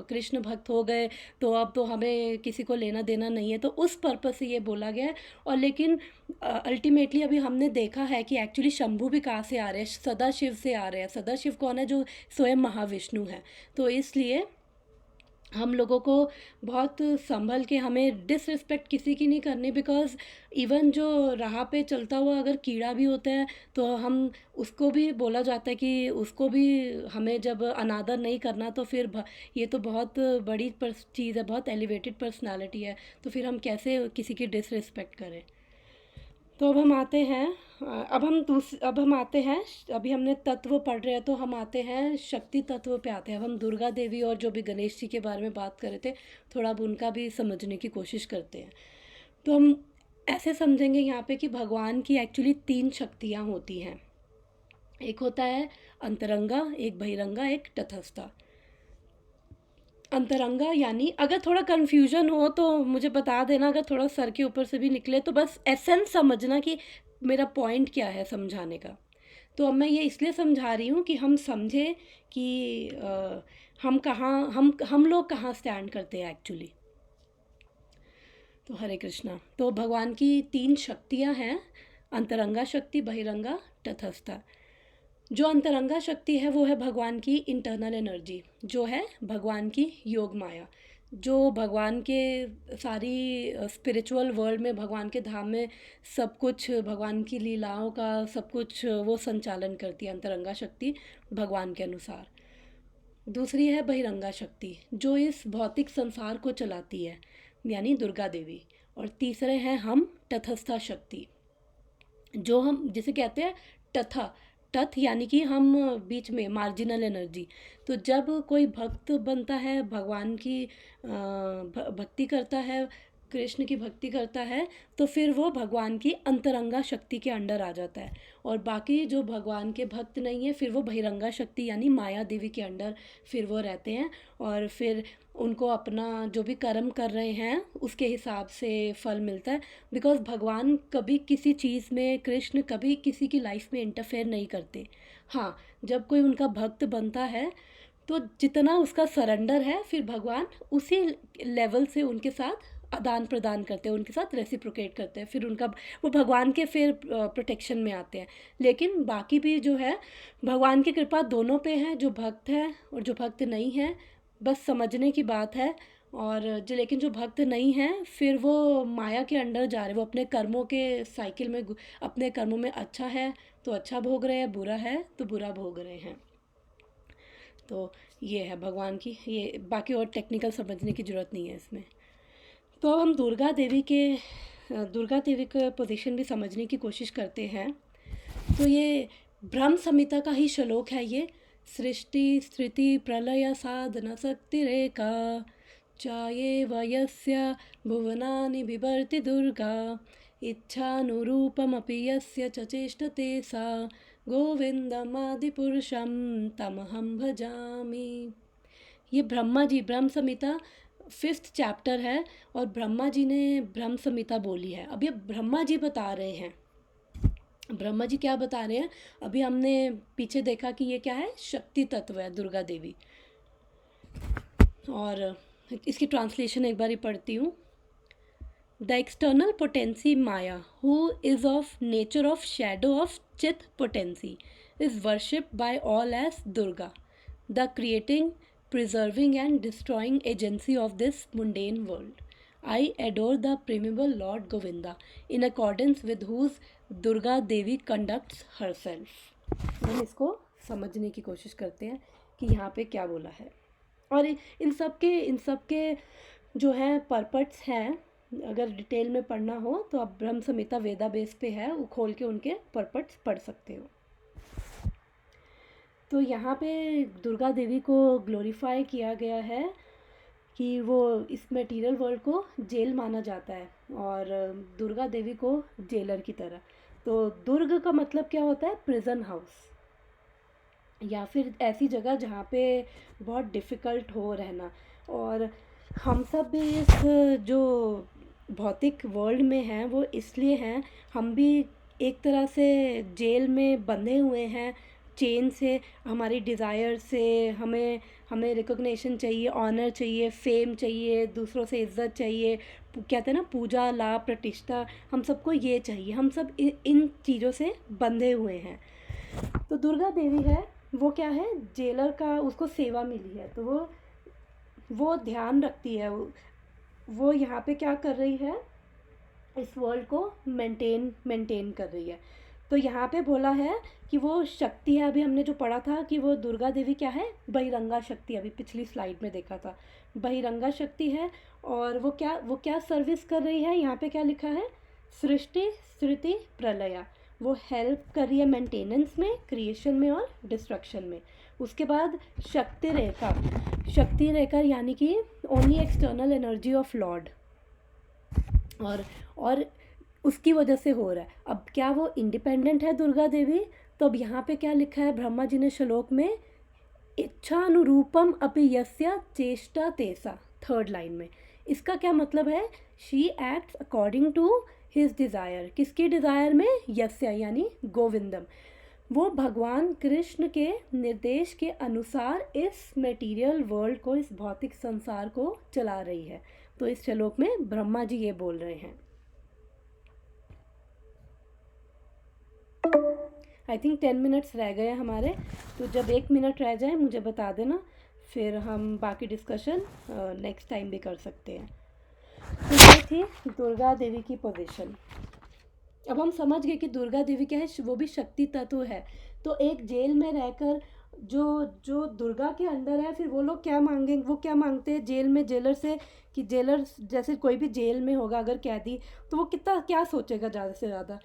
Speaker 1: कृष्ण भक्त हो गए तो अब तो हमें किसी को लेना देना नहीं है, तो उस पर्पस से ये बोला गया है। और लेकिन अल्टीमेटली अभी हमने देखा है कि एक्चुअली शंभू भी कहाँ से आ रहे हैं, सदाशिव से आ रहे हैं। सदाशिव कौन है, जो स्वयं महाविष्णु है। तो इसलिए हम लोगों को बहुत संभल के, हमें डिसरिस्पेक्ट किसी की नहीं करनी, बिकॉज इवन जो राह पे चलता हुआ अगर कीड़ा भी होता है तो हम उसको भी बोला जाता है कि उसको भी हमें जब अनादर नहीं करना, तो फिर ये तो बहुत बड़ी चीज़ है, बहुत एलिवेटेड पर्सनालिटी है, तो फिर हम कैसे किसी की डिसरिस्पेक्ट करें। तो अब हम आते हैं अभी हमने तत्व पढ़ रहे हैं, तो हम आते हैं शक्ति तत्व पे आते हैं। अब हम दुर्गा देवी और जो भी गणेश जी के बारे में बात कर रहे थे, थोड़ा अब उनका भी समझने की कोशिश करते हैं। तो हम ऐसे समझेंगे यहाँ पे कि भगवान की एक्चुअली 3 शक्तियाँ होती हैं। एक होता है अंतरंगा, एक बहिरंगा, एक तटस्था। अंतरंगा यानी, अगर थोड़ा कन्फ्यूजन हो तो मुझे बता देना, अगर थोड़ा सर के ऊपर से भी निकले तो बस एसेंस समझना कि मेरा पॉइंट क्या है समझाने का। तो अब मैं ये इसलिए समझा रही हूँ कि हम समझें कि हम लोग कहाँ स्टैंड करते हैं एक्चुअली। तो हरे कृष्णा। तो भगवान की 3 शक्तियाँ हैं, अंतरंगा शक्ति, बहिरंगा, तटस्था। जो अंतरंगा शक्ति है वो है भगवान की इंटरनल एनर्जी, जो है भगवान की योग माया। जो भगवान के सारी स्पिरिचुअल वर्ल्ड में, भगवान के धाम में सब कुछ भगवान की लीलाओं का सब कुछ वो संचालन करती है, अंतरंगा शक्ति भगवान के अनुसार। दूसरी है बहिरंगा शक्ति, जो इस भौतिक संसार को चलाती है, यानी दुर्गा देवी। और तीसरे हैं हम, तटस्था शक्ति, जो हम जिसे कहते हैं तथा, तथ यानी कि हम बीच में, मार्जिनल एनर्जी। तो जब कोई भक्त बनता है, भगवान की भक्ति करता है, कृष्ण की भक्ति करता है, तो फिर वो भगवान की अंतरंगा शक्ति के अंडर आ जाता है। और बाकी जो भगवान के भक्त नहीं है, फिर वो बहिरंगा शक्ति यानी माया देवी के अंडर फिर वो रहते हैं। और फिर उनको अपना जो भी कर्म कर रहे हैं उसके हिसाब से फल मिलता है। बिकॉज़ भगवान कभी किसी चीज़ में, कृष्ण कभी किसी की लाइफ में इंटरफेयर नहीं करते। हाँ, जब कोई उनका भक्त बनता है तो जितना उसका सरेंडर है, फिर भगवान उसी लेवल से उनके साथ आदान प्रदान करते हैं, उनके साथ रेसिप्रोकेट करते हैं, फिर उनका वो भगवान के फिर प्रोटेक्शन में आते हैं। लेकिन बाकी भी जो है, भगवान की कृपा दोनों पे है, जो भक्त है और जो भक्त नहीं है, बस समझने की बात है। और जो, लेकिन जो भक्त नहीं हैं, फिर वो माया के अंडर जा रहे, वो अपने कर्मों के साइकिल में, अपने कर्मों में अच्छा है तो अच्छा भोग रहे हैं, बुरा है तो बुरा भोग रहे हैं। तो ये है भगवान की, ये बाकी और टेक्निकल समझने की ज़रूरत नहीं है इसमें। तो अब हम दुर्गा देवी का पोजीशन भी समझने की कोशिश करते हैं। तो ये ब्रह्म संहिता का ही श्लोक है ये। सृष्टि स्थिति प्रलय साधन शक्ति रेखा चाये वयस्य भुवनानि बिभर्ति दुर्गा इच्छानुरूपमपि यस्य च चेष्टते सा गोविंदमादिपुरुषं तमहं भजामि। ये ब्रह्मा जी, ब्रह्म संहिता 5th चैप्टर है और ब्रह्मा जी ने ब्रह्म संहिता बोली है। अब ये ब्रह्मा जी बता रहे हैं, ब्रह्मा जी क्या बता रहे हैं, अभी हमने पीछे देखा कि ये क्या है, शक्ति तत्व है दुर्गा देवी। और इसकी ट्रांसलेशन एक बार ही पढ़ती हूँ। The external potency Maya, who is of nature of shadow of chit potency, is worshipped by all as Durga, the creating, preserving and destroying agency of this mundane world. I adore the primeval Lord Govinda, in accordance with whose Durga Devi conducts herself. हम इसको समझने की कोशिश करते हैं कि यहाँ पे क्या बोला है। और इन सब के जो है परपट्स हैं, अगर डिटेल में पढ़ना हो तो आप ब्रह्म संहिता वेदा बेस पे है, वो खोल के उनके परपट्स पढ़ सकते हो। तो यहाँ पे दुर्गा देवी को ग्लोरीफाई किया गया है कि वो इस मटेरियल वर्ल्ड को जेल माना जाता है, और दुर्गा देवी को जेलर की तरह। तो दुर्ग का मतलब क्या होता है, प्रिजन हाउस, या फिर ऐसी जगह जहाँ पे बहुत डिफ़िकल्ट हो रहना। और हम सब भी इस जो भौतिक वर्ल्ड में हैं वो इसलिए हैं, हम भी एक तरह से जेल में बंधे हुए हैं, चेन से, हमारी डिज़ायर से। हमें रिकॉग्निशन चाहिए, ऑनर चाहिए, फेम चाहिए, दूसरों से इज्जत चाहिए, कहते हैं ना पूजा, लाभ, प्रतिष्ठा, हम सबको ये चाहिए। हम सब इन चीज़ों से बंधे हुए हैं। तो दुर्गा देवी है, वो क्या है, जेलर का उसको सेवा मिली है, तो वो ध्यान रखती है, वो यहाँ पे क्या कर रही है, इस वर्ल्ड को मेंटेन कर रही है। तो यहाँ पे बोला है कि वो शक्ति है, अभी हमने जो पढ़ा था कि वो दुर्गा देवी क्या है, बहिरंगा शक्ति, अभी पिछली स्लाइड में देखा था, बहिरंगा शक्ति है। और वो क्या सर्विस कर रही है, यहाँ पे क्या लिखा है, सृष्टि स्थिति प्रलय, वो हेल्प कर रही है मेंटेनेंस में, क्रिएशन में और डिस्ट्रक्शन में। उसके बाद शक्ति रेखा यानी कि only external energy of Lord, और उसकी वजह से हो रहा है। अब क्या वो इंडिपेंडेंट है दुर्गा देवी, तो अब यहाँ पे क्या लिखा है ब्रह्मा जी ने श्लोक में, इच्छानुरूपम अपि यस्य चेष्टा तेसा, 3rd लाइन में। इसका क्या मतलब है, she acts according to his desire, किसकी डिज़ायर में, यस्य यानी गोविंदम, वो भगवान कृष्ण के निर्देश के अनुसार इस मटेरियल वर्ल्ड को, इस भौतिक संसार को चला रही है। तो इस श्लोक में ब्रह्मा जी ये बोल रहे हैं। आई थिंक 10 मिनट्स रह गए हमारे, तो जब 1 मिनट रह जाए मुझे बता देना, फिर हम बाकी डिस्कशन नेक्स्ट टाइम भी कर सकते हैं। तो ये थी दुर्गा देवी की पोजीशन। अब हम समझ गए कि दुर्गा देवी क्या है, वो भी शक्ति तत्व है। तो एक जेल में रहकर जो जो दुर्गा के अंदर है, फिर वो लोग क्या मांगेंगे, वो क्या मांगते हैं जेल में जेलर से, कि जेलर जैसे कोई भी जेल में होगा अगर कैदी, तो वो कितना क्या सोचेगा ज़्यादा से ज़्यादा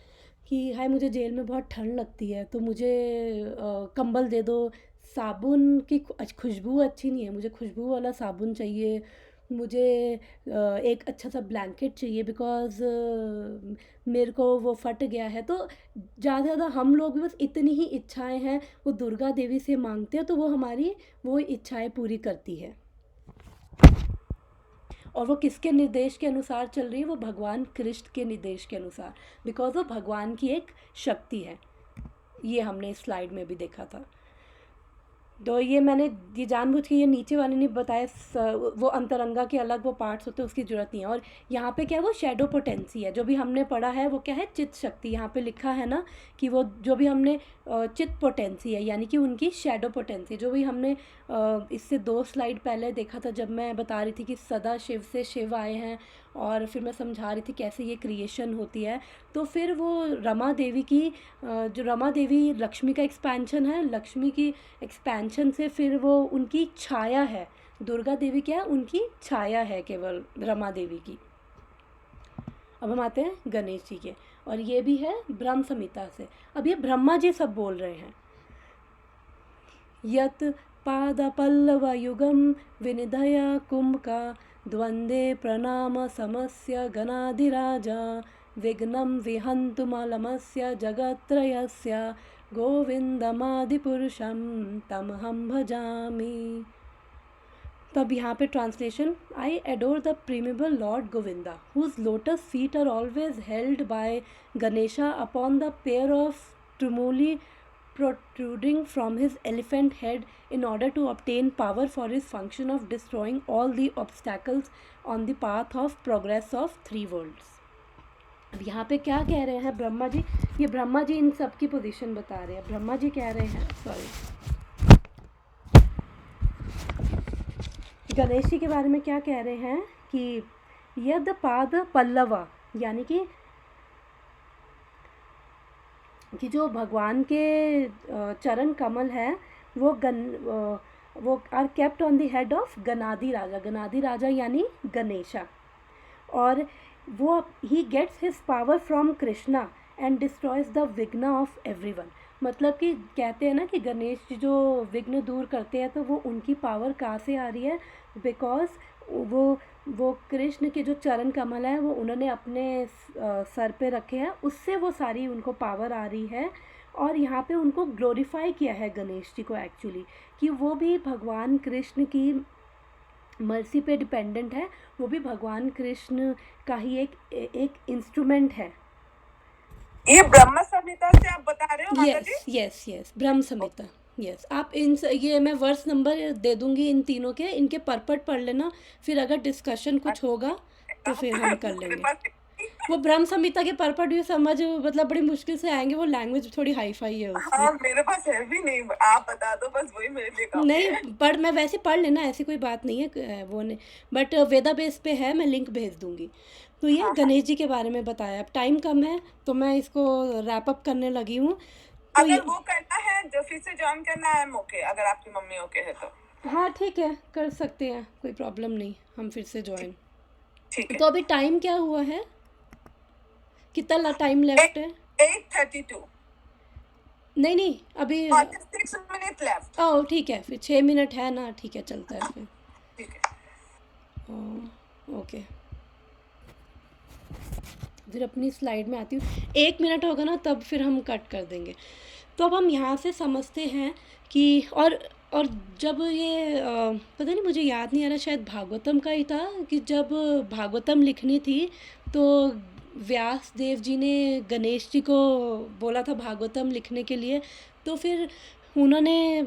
Speaker 1: कि हाय मुझे जेल में बहुत ठंड लगती है तो मुझे कंबल दे दो, साबुन की खुशबू अच्छी नहीं है, मुझे खुशबू वाला साबुन चाहिए, मुझे एक अच्छा सा ब्लैंकेट चाहिए बिकॉज़ मेरे को वो फट गया है। तो ज़्यादा से ज़्यादा हम लोग भी बस इतनी ही इच्छाएं हैं वो दुर्गा देवी से मांगते हैं, तो वो हमारी वो इच्छाएं पूरी करती है। और वो किसके निर्देश के अनुसार चल रही है, वो भगवान कृष्ण के निर्देश के अनुसार, बिकॉज वो भगवान की एक शक्ति है। ये हमने इस स्लाइड में भी देखा था। तो ये मैंने ये जानबूझ के ये नीचे वाले ने बताया, वो अंतरंगा के अलग वो पार्ट्स होते हैं, उसकी ज़रूरत नहीं है। और यहाँ पे क्या है, वो शैडो पोटेंसी है, जो भी हमने पढ़ा है वो क्या है, चित्त शक्ति। यहाँ पे लिखा है ना कि वो जो भी हमने चित्त पोटेंसी है, यानी कि उनकी शैडो पोटेंसी, जो भी हमने इससे 2 स्लाइड पहले देखा था, जब मैं बता रही थी कि सदा शिव से शिव आए हैं, और फिर मैं समझा रही थी कैसे ये क्रिएशन होती है। तो फिर वो रमा देवी की जो रमा देवी लक्ष्मी का एक्सपेंशन है, लक्ष्मी की एक्सपेंशन से फिर वो उनकी छाया है। दुर्गा देवी क्या है, उनकी छाया है केवल रमा देवी की। अब हम आते हैं गणेश जी के, और ये भी है ब्रह्म संहिता से। अब ये ब्रह्मा जी सब बोल रहे हैं, यत पाद पल्लव युगम विनिधया कुंभका द्वंद्वे प्रणाम समस्य गणाधिराजा विघ्नं विहन्तुमलमस्य जगत्त्रयस्य गोविंदमादिपुरुषं तमहं भजामि। तब यहाँ पे translation, I adore the primeval Lord Govinda whose lotus feet are always held by Ganesha upon the pair of tumuli protruding from his elephant head in order to obtain power for his function of destroying all the obstacles on the path of progress of 3 worlds। अब यहाँ पे क्या कह रहे हैं ब्रह्मा जी, ये ब्रह्मा जी इन सब की पोजीशन बता रहे हैं। ब्रह्मा जी कह रहे हैं, गणेश जी के बारे में क्या कह रहे हैं कि यद पाद पल्लवा, यानी कि जो भगवान के चरण कमल है वो are kept on the head of Ganadhiraja. Ganadhiraja यानी गणेशा, और वो ही gets his power from Krishna and destroys the vighna of everyone. मतलब कि कहते हैं ना कि गणेश जी जो विघ्न दूर करते हैं, तो वो उनकी पावर कहाँ से आ रही है, बिकॉज वो कृष्ण के जो चरण कमल है वो उन्होंने अपने सर पे रखे हैं, उससे वो सारी उनको पावर आ रही है। और यहाँ पे उनको ग्लोरीफाई किया है गणेश जी को एक्चुअली, कि वो भी भगवान कृष्ण की मर्सी पे डिपेंडेंट है, वो भी भगवान कृष्ण का ही एक इंस्ट्रूमेंट है।
Speaker 2: ये ब्रह्म संहिता से आप बता रहे हो माता जी?
Speaker 1: यस ब्रह्म संहिता, यस। आप ये मैं वर्स नंबर दे दूंगी इन तीनों के, इनके परपट पढ़ लेना, फिर अगर डिस्कशन कुछ होगा तो फिर हम कर लेंगे। वो ब्रह्म संहिता के परपट भी समझ, मतलब बड़ी मुश्किल से आएंगे, वो लैंग्वेज थोड़ी हाई फाई है उसकी।
Speaker 2: हाँ, मेरे पास है भी नहीं, आप बता दो बस, वही मेरे लिए काफी है।
Speaker 1: नहीं पर मैं वैसे पढ़ लेना, ऐसी कोई बात नहीं है वो नहीं, बट वेदा बेस पे है, मैं लिंक भेज दूंगी। तो ये गणेश जी के बारे में बताया। अब टाइम कम है तो मैं इसको रैप अप करने लगी हूँ। तो
Speaker 2: अगर वो करना है जो फिर से ज्वाइन करना है ओके, अगर आपकी मम्मी ओके है तो
Speaker 1: हाँ ठीक है, कर सकते हैं, कोई प्रॉब्लम नहीं, हम फिर से ज्वाइन।
Speaker 2: ठीक है।
Speaker 1: तो अभी टाइम क्या हुआ है, कितना टाइम लेफ्ट है?
Speaker 2: 8:32।
Speaker 1: नहीं अभी
Speaker 2: 6 मिनट लेफ्ट।
Speaker 1: ओह ठीक है, फिर 6 मिनट है ना, ठीक है चलता है फिर।
Speaker 2: ठीक है,
Speaker 1: ओके, फिर अपनी स्लाइड में आती हूँ। 1 मिनट होगा ना तब फिर हम कट कर देंगे। तो अब हम यहाँ से समझते हैं कि और जब ये पता नहीं, मुझे याद नहीं आ रहा, शायद भागवतम का ही था, कि जब भागवतम लिखनी थी तो व्यास देव जी ने गणेश जी को बोला था भागवतम लिखने के लिए। तो फिर उन्होंने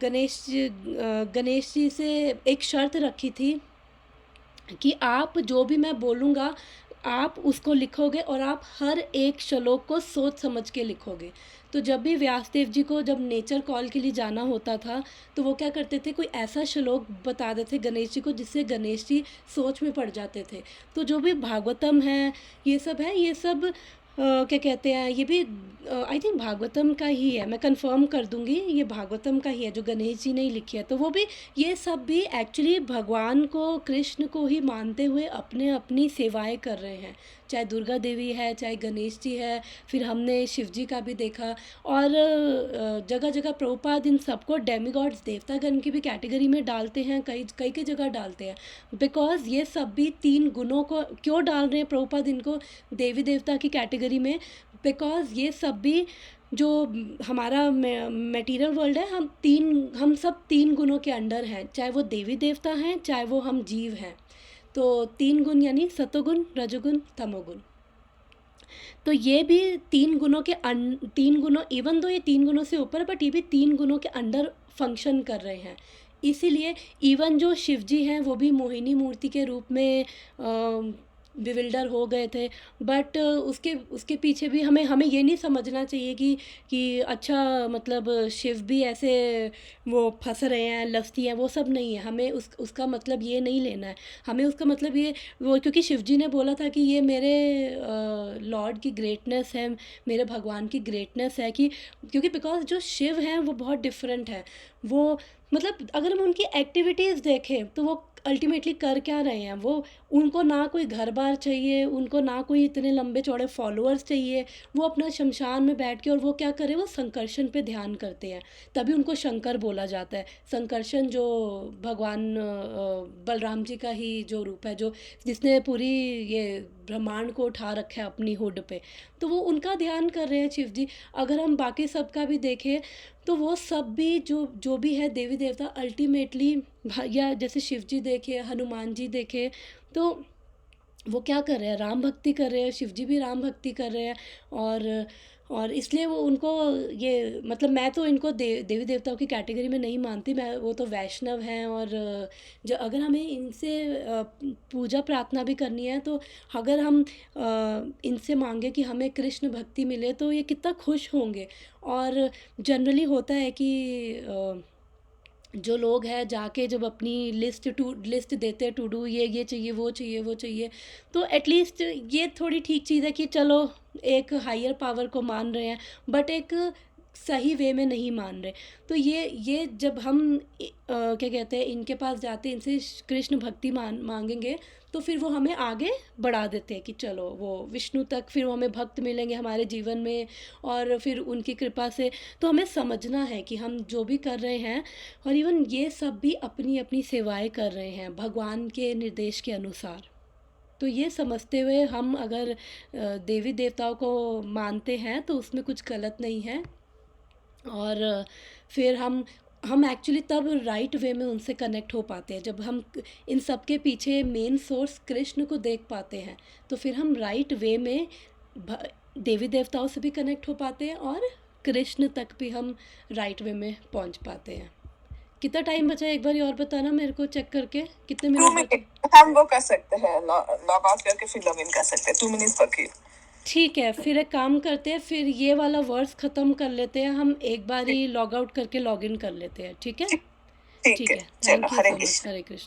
Speaker 1: गणेश जी से एक शर्त रखी थी कि आप जो भी मैं बोलूँगा आप उसको लिखोगे और आप हर एक श्लोक को सोच समझ के लिखोगे। तो जब भी व्यासदेव जी को जब नेचर कॉल के लिए जाना होता था तो वो क्या करते थे, कोई ऐसा श्लोक बता देते गणेश जी को जिससे गणेश जी सोच में पड़ जाते थे। तो जो भी भागवतम है ये सब है, ये सब क्या कहते हैं, ये भी आई थिंक भागवतम का ही है, मैं कंफर्म कर दूंगी, ये भागवतम का ही है जो गणेश जी ने ही लिखी है। तो वो भी, ये सब भी एक्चुअली भगवान को, कृष्ण को ही मानते हुए अपने अपनी सेवाएं कर रहे हैं, चाहे दुर्गा देवी है, चाहे गणेश जी है, फिर हमने शिव जी का भी देखा। और जगह जगह प्रभुपाद इन सबको डेमीगॉड्स, देवतागण की भी कैटेगरी में डालते हैं, कई कई की जगह डालते हैं, बिकॉज ये सब भी 3 गुणों को क्यों डाल रहे हैं प्रभुपाद इनको देवी देवता की कैटेगरी में, बिकॉज ये सब भी जो हमारा मटेरियल वर्ल्ड है, हम सब 3 गुणों के अंडर हैं, चाहे वो देवी देवता हैं, चाहे वो हम जीव हैं। तो 3 गुण यानी सतोगुण, रजोगुण, तमोगुण। तो ये भी 3 गुणों के 3 गुणों, इवन दो ये 3 गुणों से ऊपर, बट ये भी 3 गुणों के अंडर फंक्शन कर रहे हैं। इसीलिए इवन जो शिव जी हैं वो भी मोहिनी मूर्ति के रूप में बिविल्डर हो गए थे, बट उसके पीछे भी हमें ये नहीं समझना चाहिए कि अच्छा मतलब शिव भी ऐसे वो फंस रहे हैं, लस्ती हैं, वो सब नहीं है। हमें उसका मतलब ये नहीं लेना है, हमें उसका मतलब ये वो, क्योंकि शिव जी ने बोला था कि ये मेरे लॉर्ड की ग्रेटनेस है, मेरे भगवान की ग्रेटनेस है, कि क्योंकि बिकॉज जो शिव हैं वो बहुत डिफरेंट है। वो मतलब अगर हम उनकी एक्टिविटीज़ देखें तो वो अल्टीमेटली कर क्या रहे हैं, वो उनको ना कोई घर बार चाहिए, उनको ना कोई इतने लंबे चौड़े फॉलोअर्स चाहिए, वो अपना शमशान में बैठ के, और वो क्या करें, वो संकर्षण पे ध्यान करते हैं, तभी उनको शंकर बोला जाता है। संकर्षण जो भगवान बलराम जी का ही जो रूप है, जो जिसने पूरी ये ब्रह्मांड को उठा रखा है अपनी हुड पे, तो वो उनका ध्यान कर रहे हैं शिव जी। अगर हम बाकी सब का भी देखें तो वो सब भी जो भी है देवी देवता अल्टीमेटली, या जैसे शिव जी देखे, हनुमान जी देखे, तो वो क्या कर रहे हैं, राम भक्ति कर रहे हैं, शिव जी भी राम भक्ति कर रहे हैं। और इसलिए वो उनको ये मतलब, मैं तो इनको देवी देवताओं की कैटेगरी में नहीं मानती, मैं वो तो वैष्णव हैं। और जो अगर हमें इनसे पूजा प्रार्थना भी करनी है, तो अगर हम इनसे मांगे कि हमें कृष्ण भक्ति मिले तो ये कितना खुश होंगे। और जनरली होता है कि जो लोग हैं जाके जब अपनी लिस्ट देते हैं टू डू, ये चाहिए, वो चाहिए, वो चाहिए, तो एटलीस्ट ये थोड़ी ठीक चीज़ है कि चलो एक हायर पावर को मान रहे हैं, बट एक सही वे में नहीं मान रहे। तो ये जब हम क्या कहते हैं, इनके पास जाते हैं, इनसे कृष्ण भक्ति मांगेंगे, तो फिर वो हमें आगे बढ़ा देते हैं कि चलो वो विष्णु तक, फिर वो हमें भक्त मिलेंगे हमारे जीवन में, और फिर उनकी कृपा से। तो हमें समझना है कि हम जो भी कर रहे हैं, और इवन ये सब भी अपनी अपनी सेवाएं कर रहे हैं भगवान के निर्देश के अनुसार। तो ये समझते हुए हम अगर देवी देवताओं को मानते हैं तो उसमें कुछ गलत नहीं है। और फिर हम एक्चुअली तब राइट वे में उनसे कनेक्ट हो पाते हैं, जब हम इन सब के पीछे मेन सोर्स कृष्ण को देख पाते हैं, तो फिर हम राइट वे में देवी देवताओं से भी कनेक्ट हो पाते हैं, और कृष्ण तक भी हम राइट वे में पहुंच पाते हैं। कितना टाइम बचा है एक बार और बताना मेरे को, चेक करके कितने मिनट
Speaker 2: हम वो कर सकते हैं, लॉग आउट करके फिर लॉग इन कर सकते हैं, 2 मिनट्स बाकी।
Speaker 1: ठीक है, फिर एक काम करते हैं, फिर ये वाला वर्ड्स ख़त्म कर लेते हैं, हम एक बार ही लॉग आउट करके लॉग इन कर लेते हैं। ठीक है,
Speaker 2: ठीक है,
Speaker 1: thank you
Speaker 2: Hare
Speaker 1: so much,
Speaker 2: Krishna.
Speaker 1: Hare Krishna.